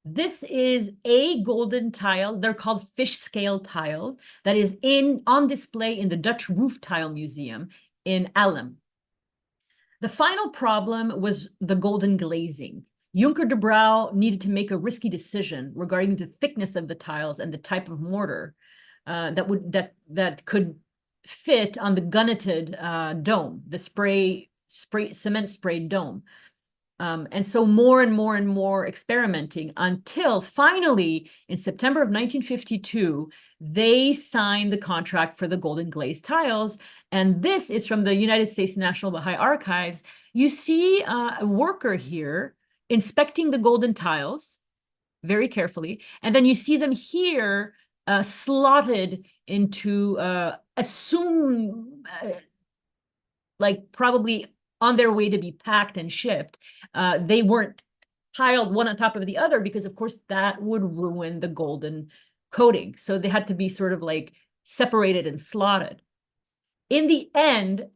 This is a golden tile. They're called fish scale tiles that is on display in the Dutch Roof Tile Museum in Alem. The final problem was the golden glazing. Junker de Brouw needed to make a risky decision regarding the thickness of the tiles and the type of mortar that could fit on the gunneted dome, the cement sprayed dome. And so more and more and more experimenting until finally in September of 1952, they signed the contract for the golden glazed tiles. And this is from the United States National Baha'i Archives. You see a worker here inspecting the golden tiles very carefully. And then you see them here slotted into like probably on their way to be packed and shipped. They weren't piled one on top of the other because, of course, that would ruin the golden coating. So they had to be sort of like separated and slotted. In the end,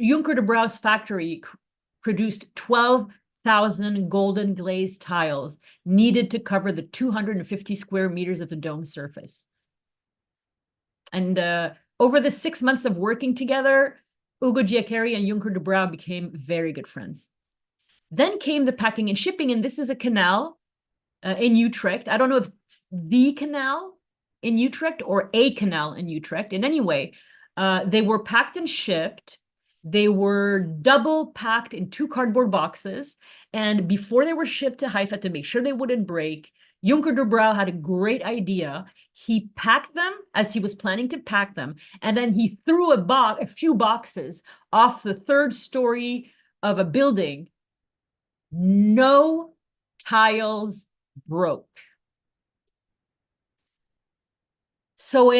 Junker de Brouw's factory produced 12,000 golden glazed tiles needed to cover the 250 square meters of the dome surface. And over the 6 months of working together, Ugo Giaccheri and Junker de Brouw became very good friends. Then came the packing and shipping, and this is a canal in Utrecht. I don't know if it's the canal in Utrecht or a canal in Utrecht. In any way, they were packed and shipped. They were double packed in 2 cardboard boxes. And before they were shipped to Haifa to make sure they wouldn't break, Junker de Brouw had a great idea. He packed them as he was planning to pack them, and then he threw a few boxes off the 3rd story of a building. No tiles broke. So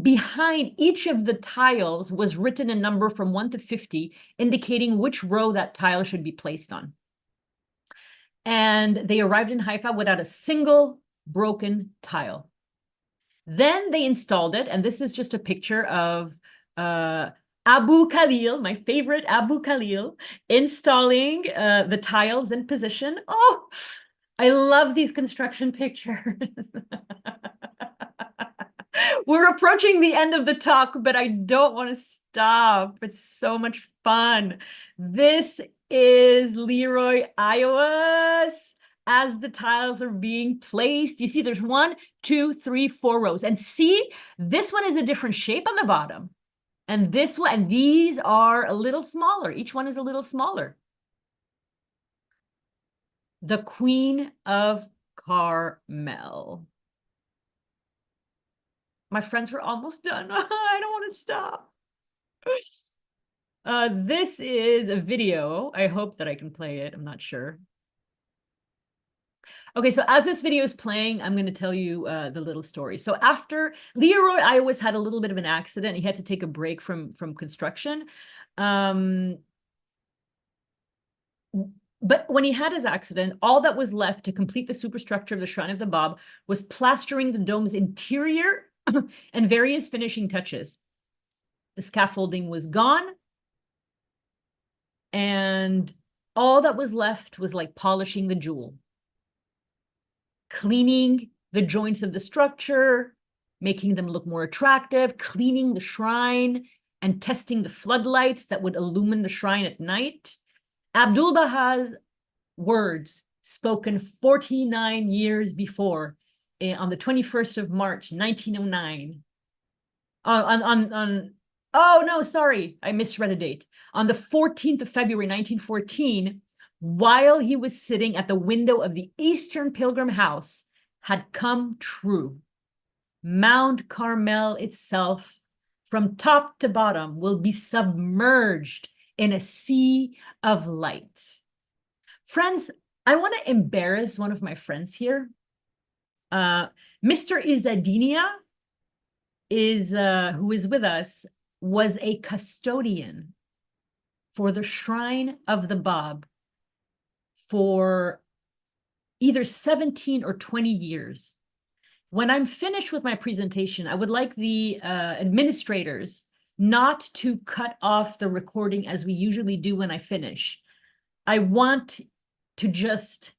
behind each of the tiles was written a number from 1 to 50, indicating which row that tile should be placed on. And they arrived in Haifa without a single broken tile. Then they installed it, and this is just a picture of Abu Khalil, my favorite Abu Khalil, installing the tiles in position. Oh, I love these construction pictures. We're approaching the end of the talk, but I don't want to stop. It's so much fun. This is Leroy, Iowa, as the tiles are being placed. You see there's 1, 2, 3, 4 rows. And see, this one is a different shape on the bottom. And this one, and these are a little smaller. Each one is a little smaller. The Queen of Carmel. My friends were almost done. I don't want to stop. This is a video. I hope that I can play it. I'm not sure. Okay, so as this video is playing, I'm going to tell you the little story. So after Leroy, Iowa had a little bit of an accident. He had to take a break from construction. But when he had his accident, all that was left to complete the superstructure of the Shrine of the Bab was plastering the dome's interior and various finishing touches. The scaffolding was gone, and all that was left was like polishing the jewel, cleaning the joints of the structure, making them look more attractive, cleaning the shrine, and testing the floodlights that would illumine the shrine at night. Abdu'l-Baha's words, spoken 49 years before, on the 21st of March, 1909. Oh, no, sorry, I misread a date. On the 14th of February, 1914, while he was sitting at the window of the Eastern Pilgrim House, had come true. Mount Carmel itself, from top to bottom, will be submerged in a sea of light. Friends, I want to embarrass one of my friends here. Mr. Izzadinia who is with us, was a custodian for the Shrine of the Bab for either 17 or 20 years. When I'm finished with my presentation, I would like the administrators not to cut off the recording as we usually do when I finish. I want to just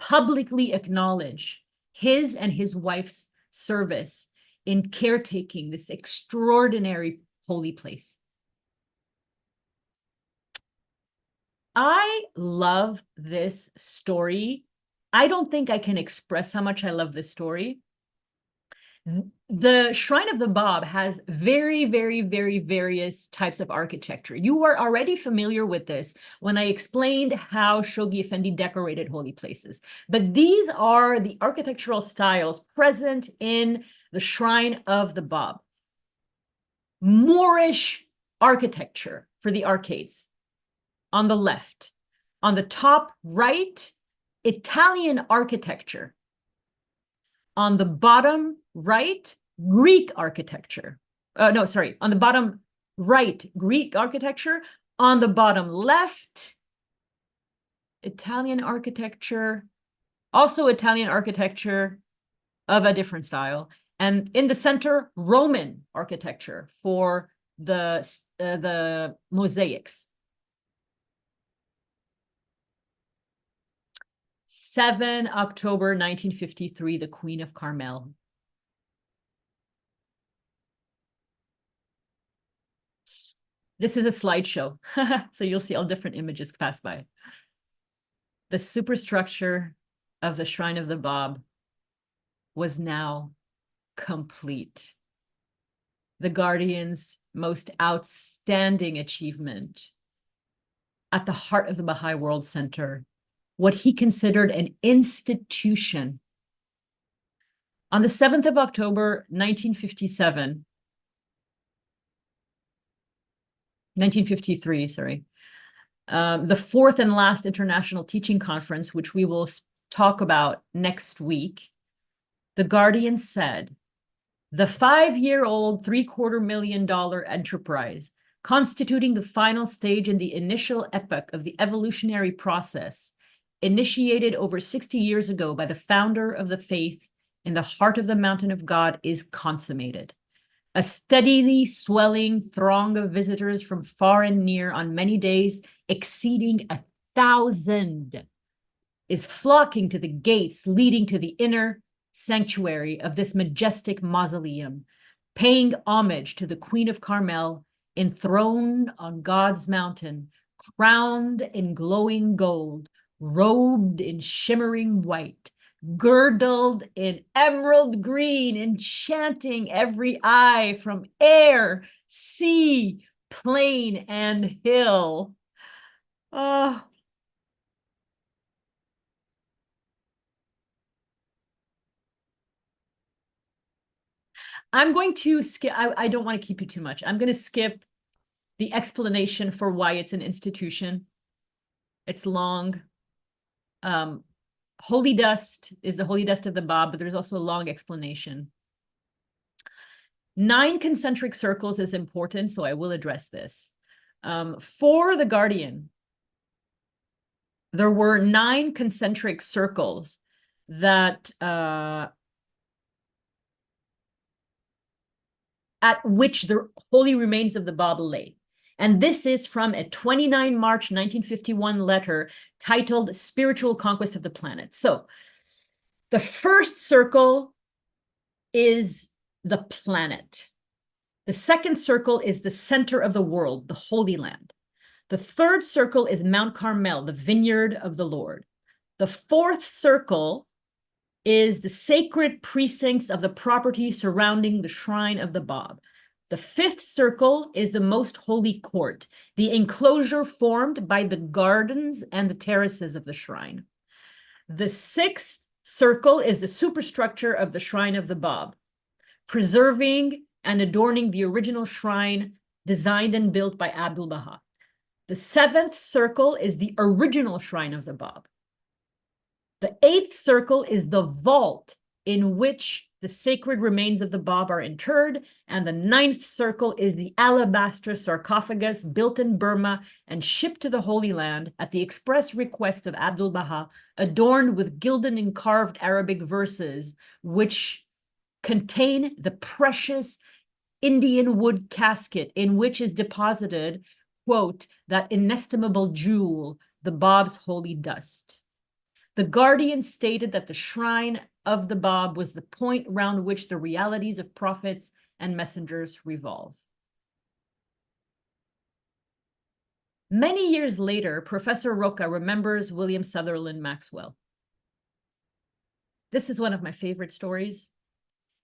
publicly acknowledge his and his wife's service in caretaking this extraordinary holy place. I love this story. I don't think I can express how much I love this story. The Shrine of the Bab has very, very, very various types of architecture. You were already familiar with this when I explained how Shoghi Effendi decorated holy places. But these are the architectural styles present in the Shrine of the Bab. Moorish architecture for the arcades on the left. On the top right, Italian architecture. On the bottom right, Greek architecture. On the bottom right, Greek architecture. On the bottom left, Italian architecture. Also Italian architecture of a different style. And in the center, Roman architecture for the mosaics. 7 October 1953, the Queen of Carmel. This is a slideshow, so you'll see all different images pass by. The superstructure of the Shrine of the Bab was now complete. The Guardian's most outstanding achievement at the heart of the Baha'i World Center, what he considered an institution. On the 7th of October, 1953, sorry, the fourth and last International Teaching Conference, which we will talk about next week, the Guardian said, the 5-year-old $750,000 enterprise, constituting the final stage in the initial epoch of the evolutionary process, initiated over 60 years ago by the founder of the faith in the heart of the mountain of God, is consummated. A steadily swelling throng of visitors from far and near on many days, exceeding 1,000, is flocking to the gates leading to the inner sanctuary of this majestic mausoleum, paying homage to the Queen of Carmel, enthroned on God's mountain, crowned in glowing gold, robed in shimmering white, girdled in emerald green, enchanting every eye from air, sea, plain, and hill. Oh, I'm going to skip, I don't want to keep you too much. I'm going to skip the explanation for why it's an institution. It's long. Holy dust is the holy dust of the Bab, but there's also a long explanation. 9 concentric circles is important, so I will address this. For the Guardian, there were 9 concentric circles that at which the holy remains of the Bab lay. And this is from a 29 March 1951 letter titled Spiritual Conquest of the Planet. So the first circle is the planet. The second circle is the center of the world, the Holy Land. The third circle is Mount Carmel, the vineyard of the Lord. The fourth circle is the sacred precincts of the property surrounding the shrine of the Bob. The fifth circle is the most holy court, the enclosure formed by the gardens and the terraces of the shrine. The sixth circle is the superstructure of the shrine of the Bob, preserving and adorning the original shrine designed and built by Abdu'l-Baha. The seventh circle is the original shrine of the Bob. The eighth circle is the vault in which the sacred remains of the Bob are interred, and the ninth circle is the alabaster sarcophagus built in Burma and shipped to the Holy Land at the express request of Abdu'l-Baha, adorned with gilded and carved Arabic verses, which contain the precious Indian wood casket in which is deposited, quote, that inestimable jewel, the Bob's holy dust. The Guardian stated that the shrine of the Bob was the point round which the realities of prophets and messengers revolve. Many years later, Professor Roca remembers William Sutherland Maxwell. This is one of my favorite stories.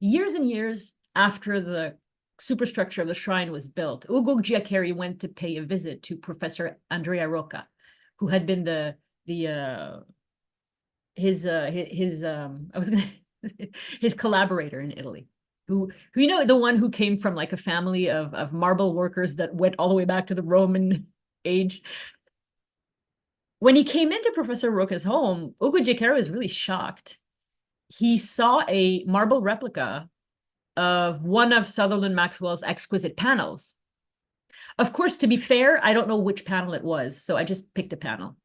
Years and years after the superstructure of the shrine was built, Ugo Giaccheri went to pay a visit to Professor Andrea Roca, who had been his collaborator in Italy, who you know, the one who came from like a family of marble workers that went all the way back to the Roman age. When he came into Professor Roca's home, Ugo Giaccheri was really shocked. He saw a marble replica of one of Sutherland Maxwell's exquisite panels. Of course, to be fair, I don't know which panel it was, so I just picked a panel.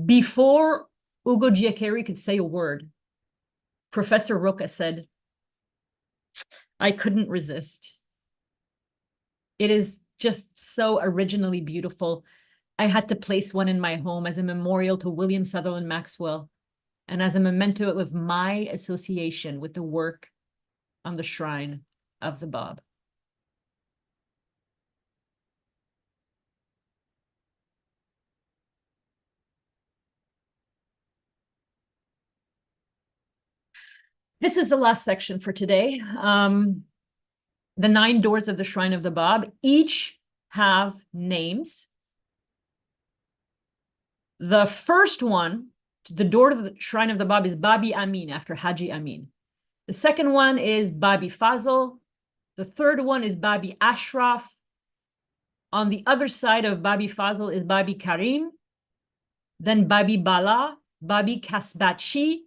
Before Ugo Giaccheri could say a word, Professor Roca said, "I couldn't resist. It is just so originally beautiful. I had to place one in my home as a memorial to William Sutherland Maxwell and as a memento of my association with the work on the shrine of the Bob." This is the last section for today. The 9 doors of the Shrine of the Bob each have names. The first one, the door to the Shrine of the Bob, is Babi Amin, after Haji Amin. The second one is Babi Fazl. The third one is Babi Ashraf. On the other side of Babi Fazl is Babi Karim. Then Babi Bala, Babi Kasbachi.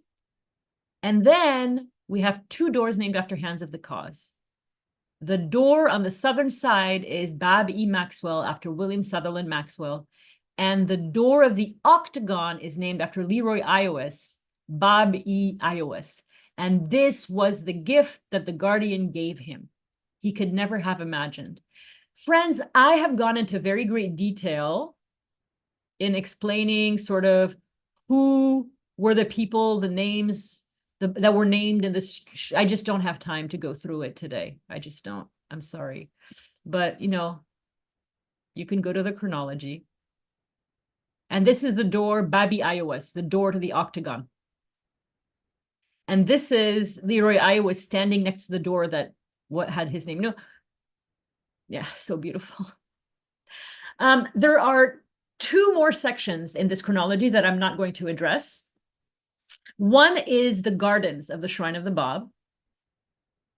And then we have 2 doors named after hands of the cause. The door on the southern side is Bab-e Maxwell, after William Sutherland Maxwell. And the door of the octagon is named after Leroy Iowes, Bab-e Iowes. And this was the gift that the Guardian gave him. He could never have imagined. Friends, I have gone into very great detail in explaining sort of who were the people, the names that were named in this. I just don't have time to go through it today. I just don't. I'm sorry. But, you know, you can go to the chronology. And this is the door, Babi Iowes, the door to the octagon. And this is Leroy Iowes standing next to the door that what had his name. No. Yeah, so beautiful. There are 2 more sections in this chronology that I'm not going to address. One is the gardens of the Shrine of the Bob,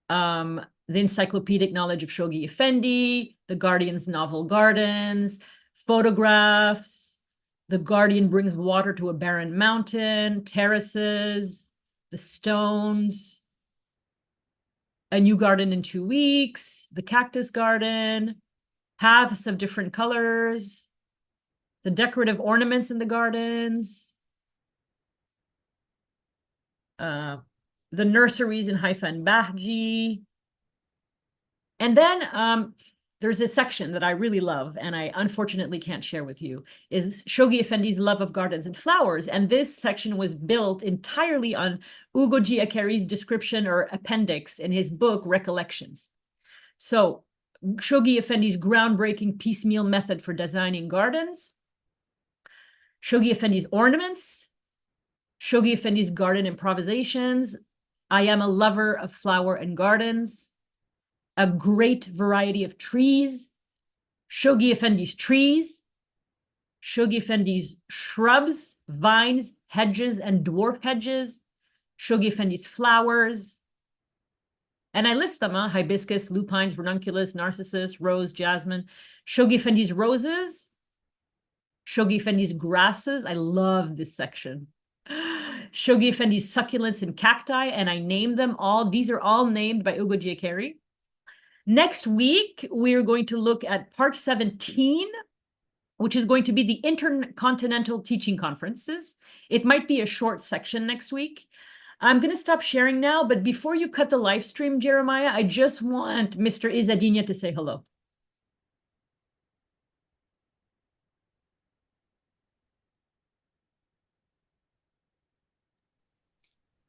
the encyclopedic knowledge of Shoghi Effendi, the Guardian's novel Gardens, photographs, the Guardian brings water to a barren mountain, terraces, the stones, a new garden in 2 weeks, the cactus garden, paths of different colors, the decorative ornaments in the gardens, the nurseries in Haifa and Bahji. And then there's a section that I really love, and I unfortunately can't share with you, is Shoghi Effendi's love of gardens and flowers. And this section was built entirely on Ugo Giaccheri's description or appendix in his book, Recollections. So Shoghi Effendi's groundbreaking piecemeal method for designing gardens, Shoghi Effendi's ornaments, Shoghi Effendi's garden improvisations, I am a lover of flower and gardens, a great variety of trees, Shoghi Effendi's trees, Shoghi Effendi's shrubs, vines, hedges, and dwarf hedges, Shoghi Effendi's flowers, and I list them, hibiscus, lupines, ranunculus, narcissus, rose, jasmine, Shoghi Effendi's roses, Shoghi Effendi's grasses. I love this section. Shoghi Effendi's succulents and cacti, and I named them all. These are all named by Ugo Giaccheri. Next week, we're going to look at part 17, which is going to be the Intercontinental Teaching Conferences. It might be a short section next week. I'm going to stop sharing now, but before you cut the live stream, Jeremiah, I just want Mr. Izzadina to say hello.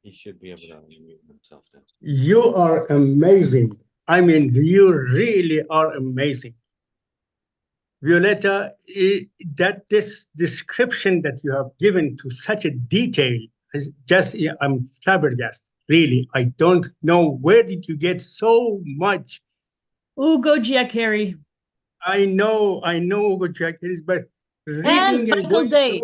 He should be able to unmute himself now. You are amazing. I mean, you really are amazing. Violetta, that this description that you have given to such a detail is just, I'm flabbergasted. Really, I don't know, where did you get so much? Ugo Giaccheri. I know Ugo Giaccheri, but reading and Michael Day.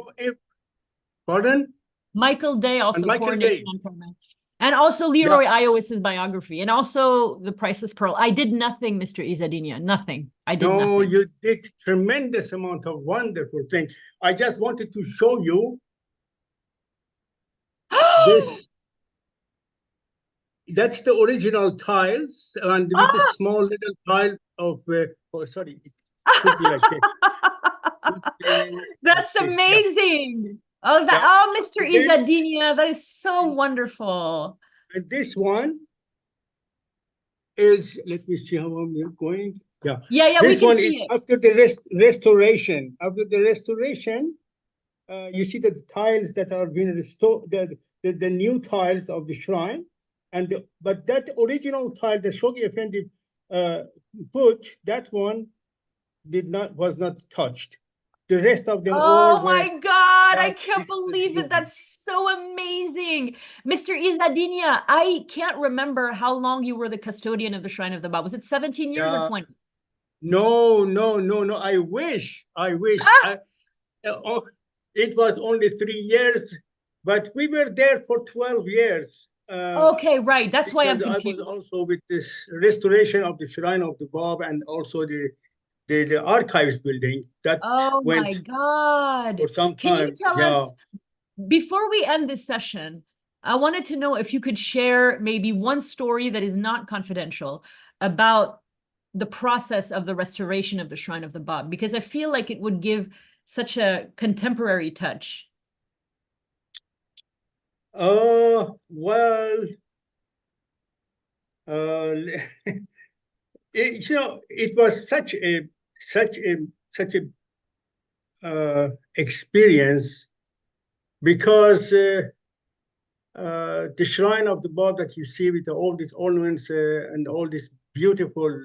Pardon? Michael Day also coordinated on Carmel. And also Leroy Iowis's biography, and also The Priceless Pearl. I did nothing, Mr. Izzadina, nothing. I did nothing. No, you did tremendous amount of wonderful things. I just wanted to show you this. That's the original tiles, and with a small little tile of, oh, sorry, it should be like that. That's amazing. Oh, that, oh, Mr. Izzadina, that is so wonderful. And this one is, let me see how I'm going. Yeah, we this can one see is it. after the restoration. After the restoration, you see that the tiles that are being restored, the new tiles of the shrine, and but that original tile, the Shoghi Effendi put, that one was not touched. The rest of them all were. Oh my God, I can't believe it. That's so amazing. Mr. Izzadina, I can't remember how long you were the custodian of the Shrine of the Bab. Was it 17 years or 20? No. I wish. It was only 3 years, but we were there for 12 years. Okay, right. That's why I'm confused. I was also with this restoration of the Shrine of the Bab, and also the archives building that went my God. For some Can time. you tell us, before we end this session, I wanted to know if you could share maybe one story that is not confidential about the process of the restoration of the Shrine of the Bab, because I feel like it would give such a contemporary touch. Well, it was such a experience, because the Shrine of the Bab that you see with all these ornaments and all these beautiful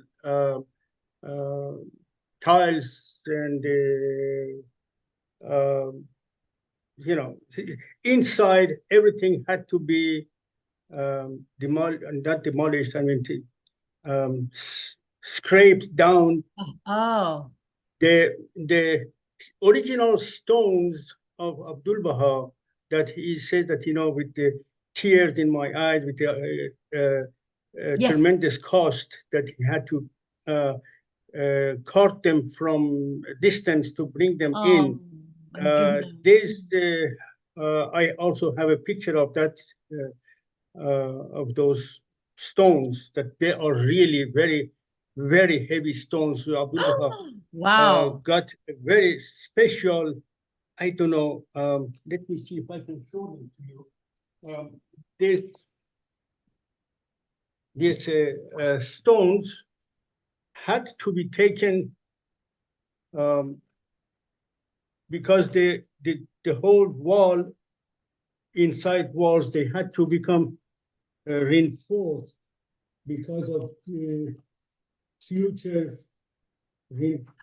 tiles, and inside everything had to be not demolished. I mean, scraped down. Oh. The original stones of Abdul Baha, that he says that, with the tears in my eyes, with the tremendous cost that he had to cart them from a distance to bring them in. I also have a picture of that, of those stones, that they are really very, very heavy stones. Abdul Baha wow. Got a very special, I don't know, let me see if I can show them to you. These stones had to be taken because the whole wall, inside walls, they had to become reinforced because of the future.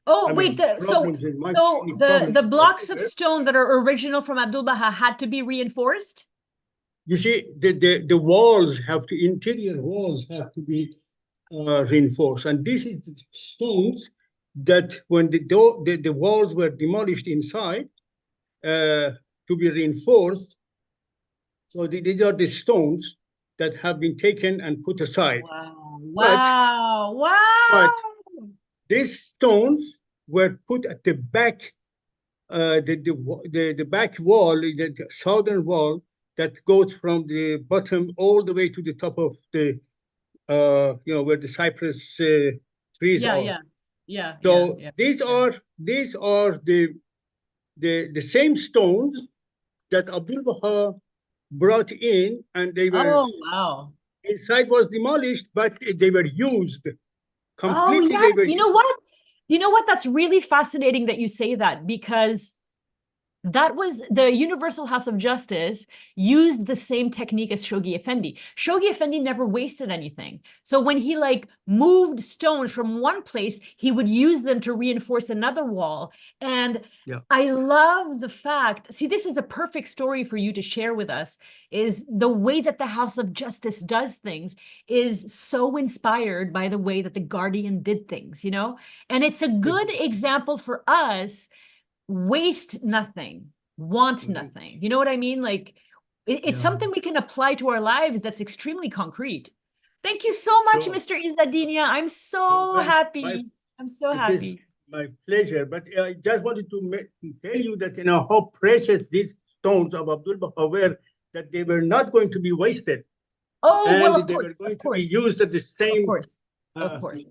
Oh, wait, so the blocks of stone that are original from Abdul Baha had to be reinforced? You see, the walls have to, interior walls have to be reinforced. And this is the stones that when the walls were demolished inside to be reinforced. So these are the stones that have been taken and put aside. Wow, But these stones were put at the back, the back wall, the southern wall that goes from the bottom all the way to the top of the, where the cypress trees are. So these are the same stones that Abdul Baha brought in, and they were inside was demolished, but they were used completely. Oh yes, you know what? That's really fascinating that you say that, because that was the Universal House of Justice used the same technique as Shoghi Effendi. Shoghi Effendi never wasted anything. So when he like moved stones from one place, he would use them to reinforce another wall. And I love the fact, see, this is a perfect story for you to share with us, is the way that the House of Justice does things is so inspired by the way that the Guardian did things, you know? And it's a good example for us. Waste nothing, want nothing. You know what I mean? Like it's something we can apply to our lives that's extremely concrete. Thank you so much, Mr. Izzadinia. I'm so happy. I'm so happy. It is my pleasure. But I just wanted to tell you that, you know, how precious these stones of Abdul Baha were, that they were not going to be wasted. Oh, and well, of they course, were going to be used at the same. Of course.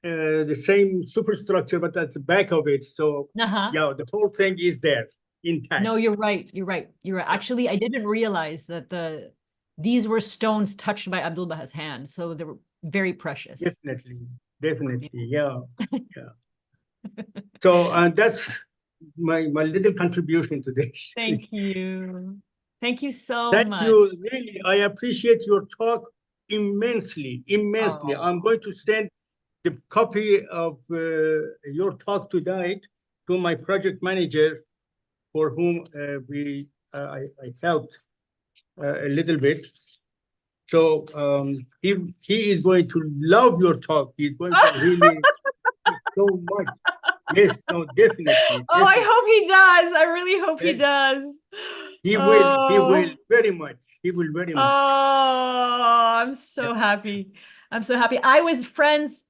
The same superstructure, but at the back of it. So yeah, the whole thing is there intact. No, you're right. You're right. Actually, I didn't realize that these were stones touched by Abdul Baha's hand, so they were very precious. Definitely, yeah. So that's my little contribution to this. Thank you so much. Thank you, really. I appreciate your talk immensely. I'm going to send the copy of your talk tonight to my project manager, for whom I helped a little bit. So he is going to love your talk. He's going to really so much. Yes, no, definitely. Oh, I hope he does. I really hope he does. He will very much. He will very much. Oh, I'm so happy. I'm so happy. I was friends.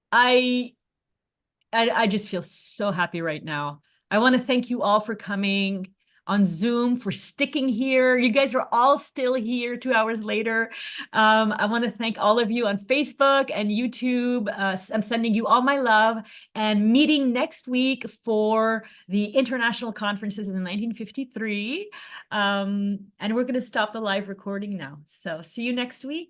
I just feel so happy right now. I want to thank you all for coming on Zoom, for sticking here. You guys are all still here 2 hours later. I want to thank all of you on Facebook and YouTube. I'm sending you all my love, and meeting next week for the international conferences in 1953. And we're going to stop the live recording now. So see you next week.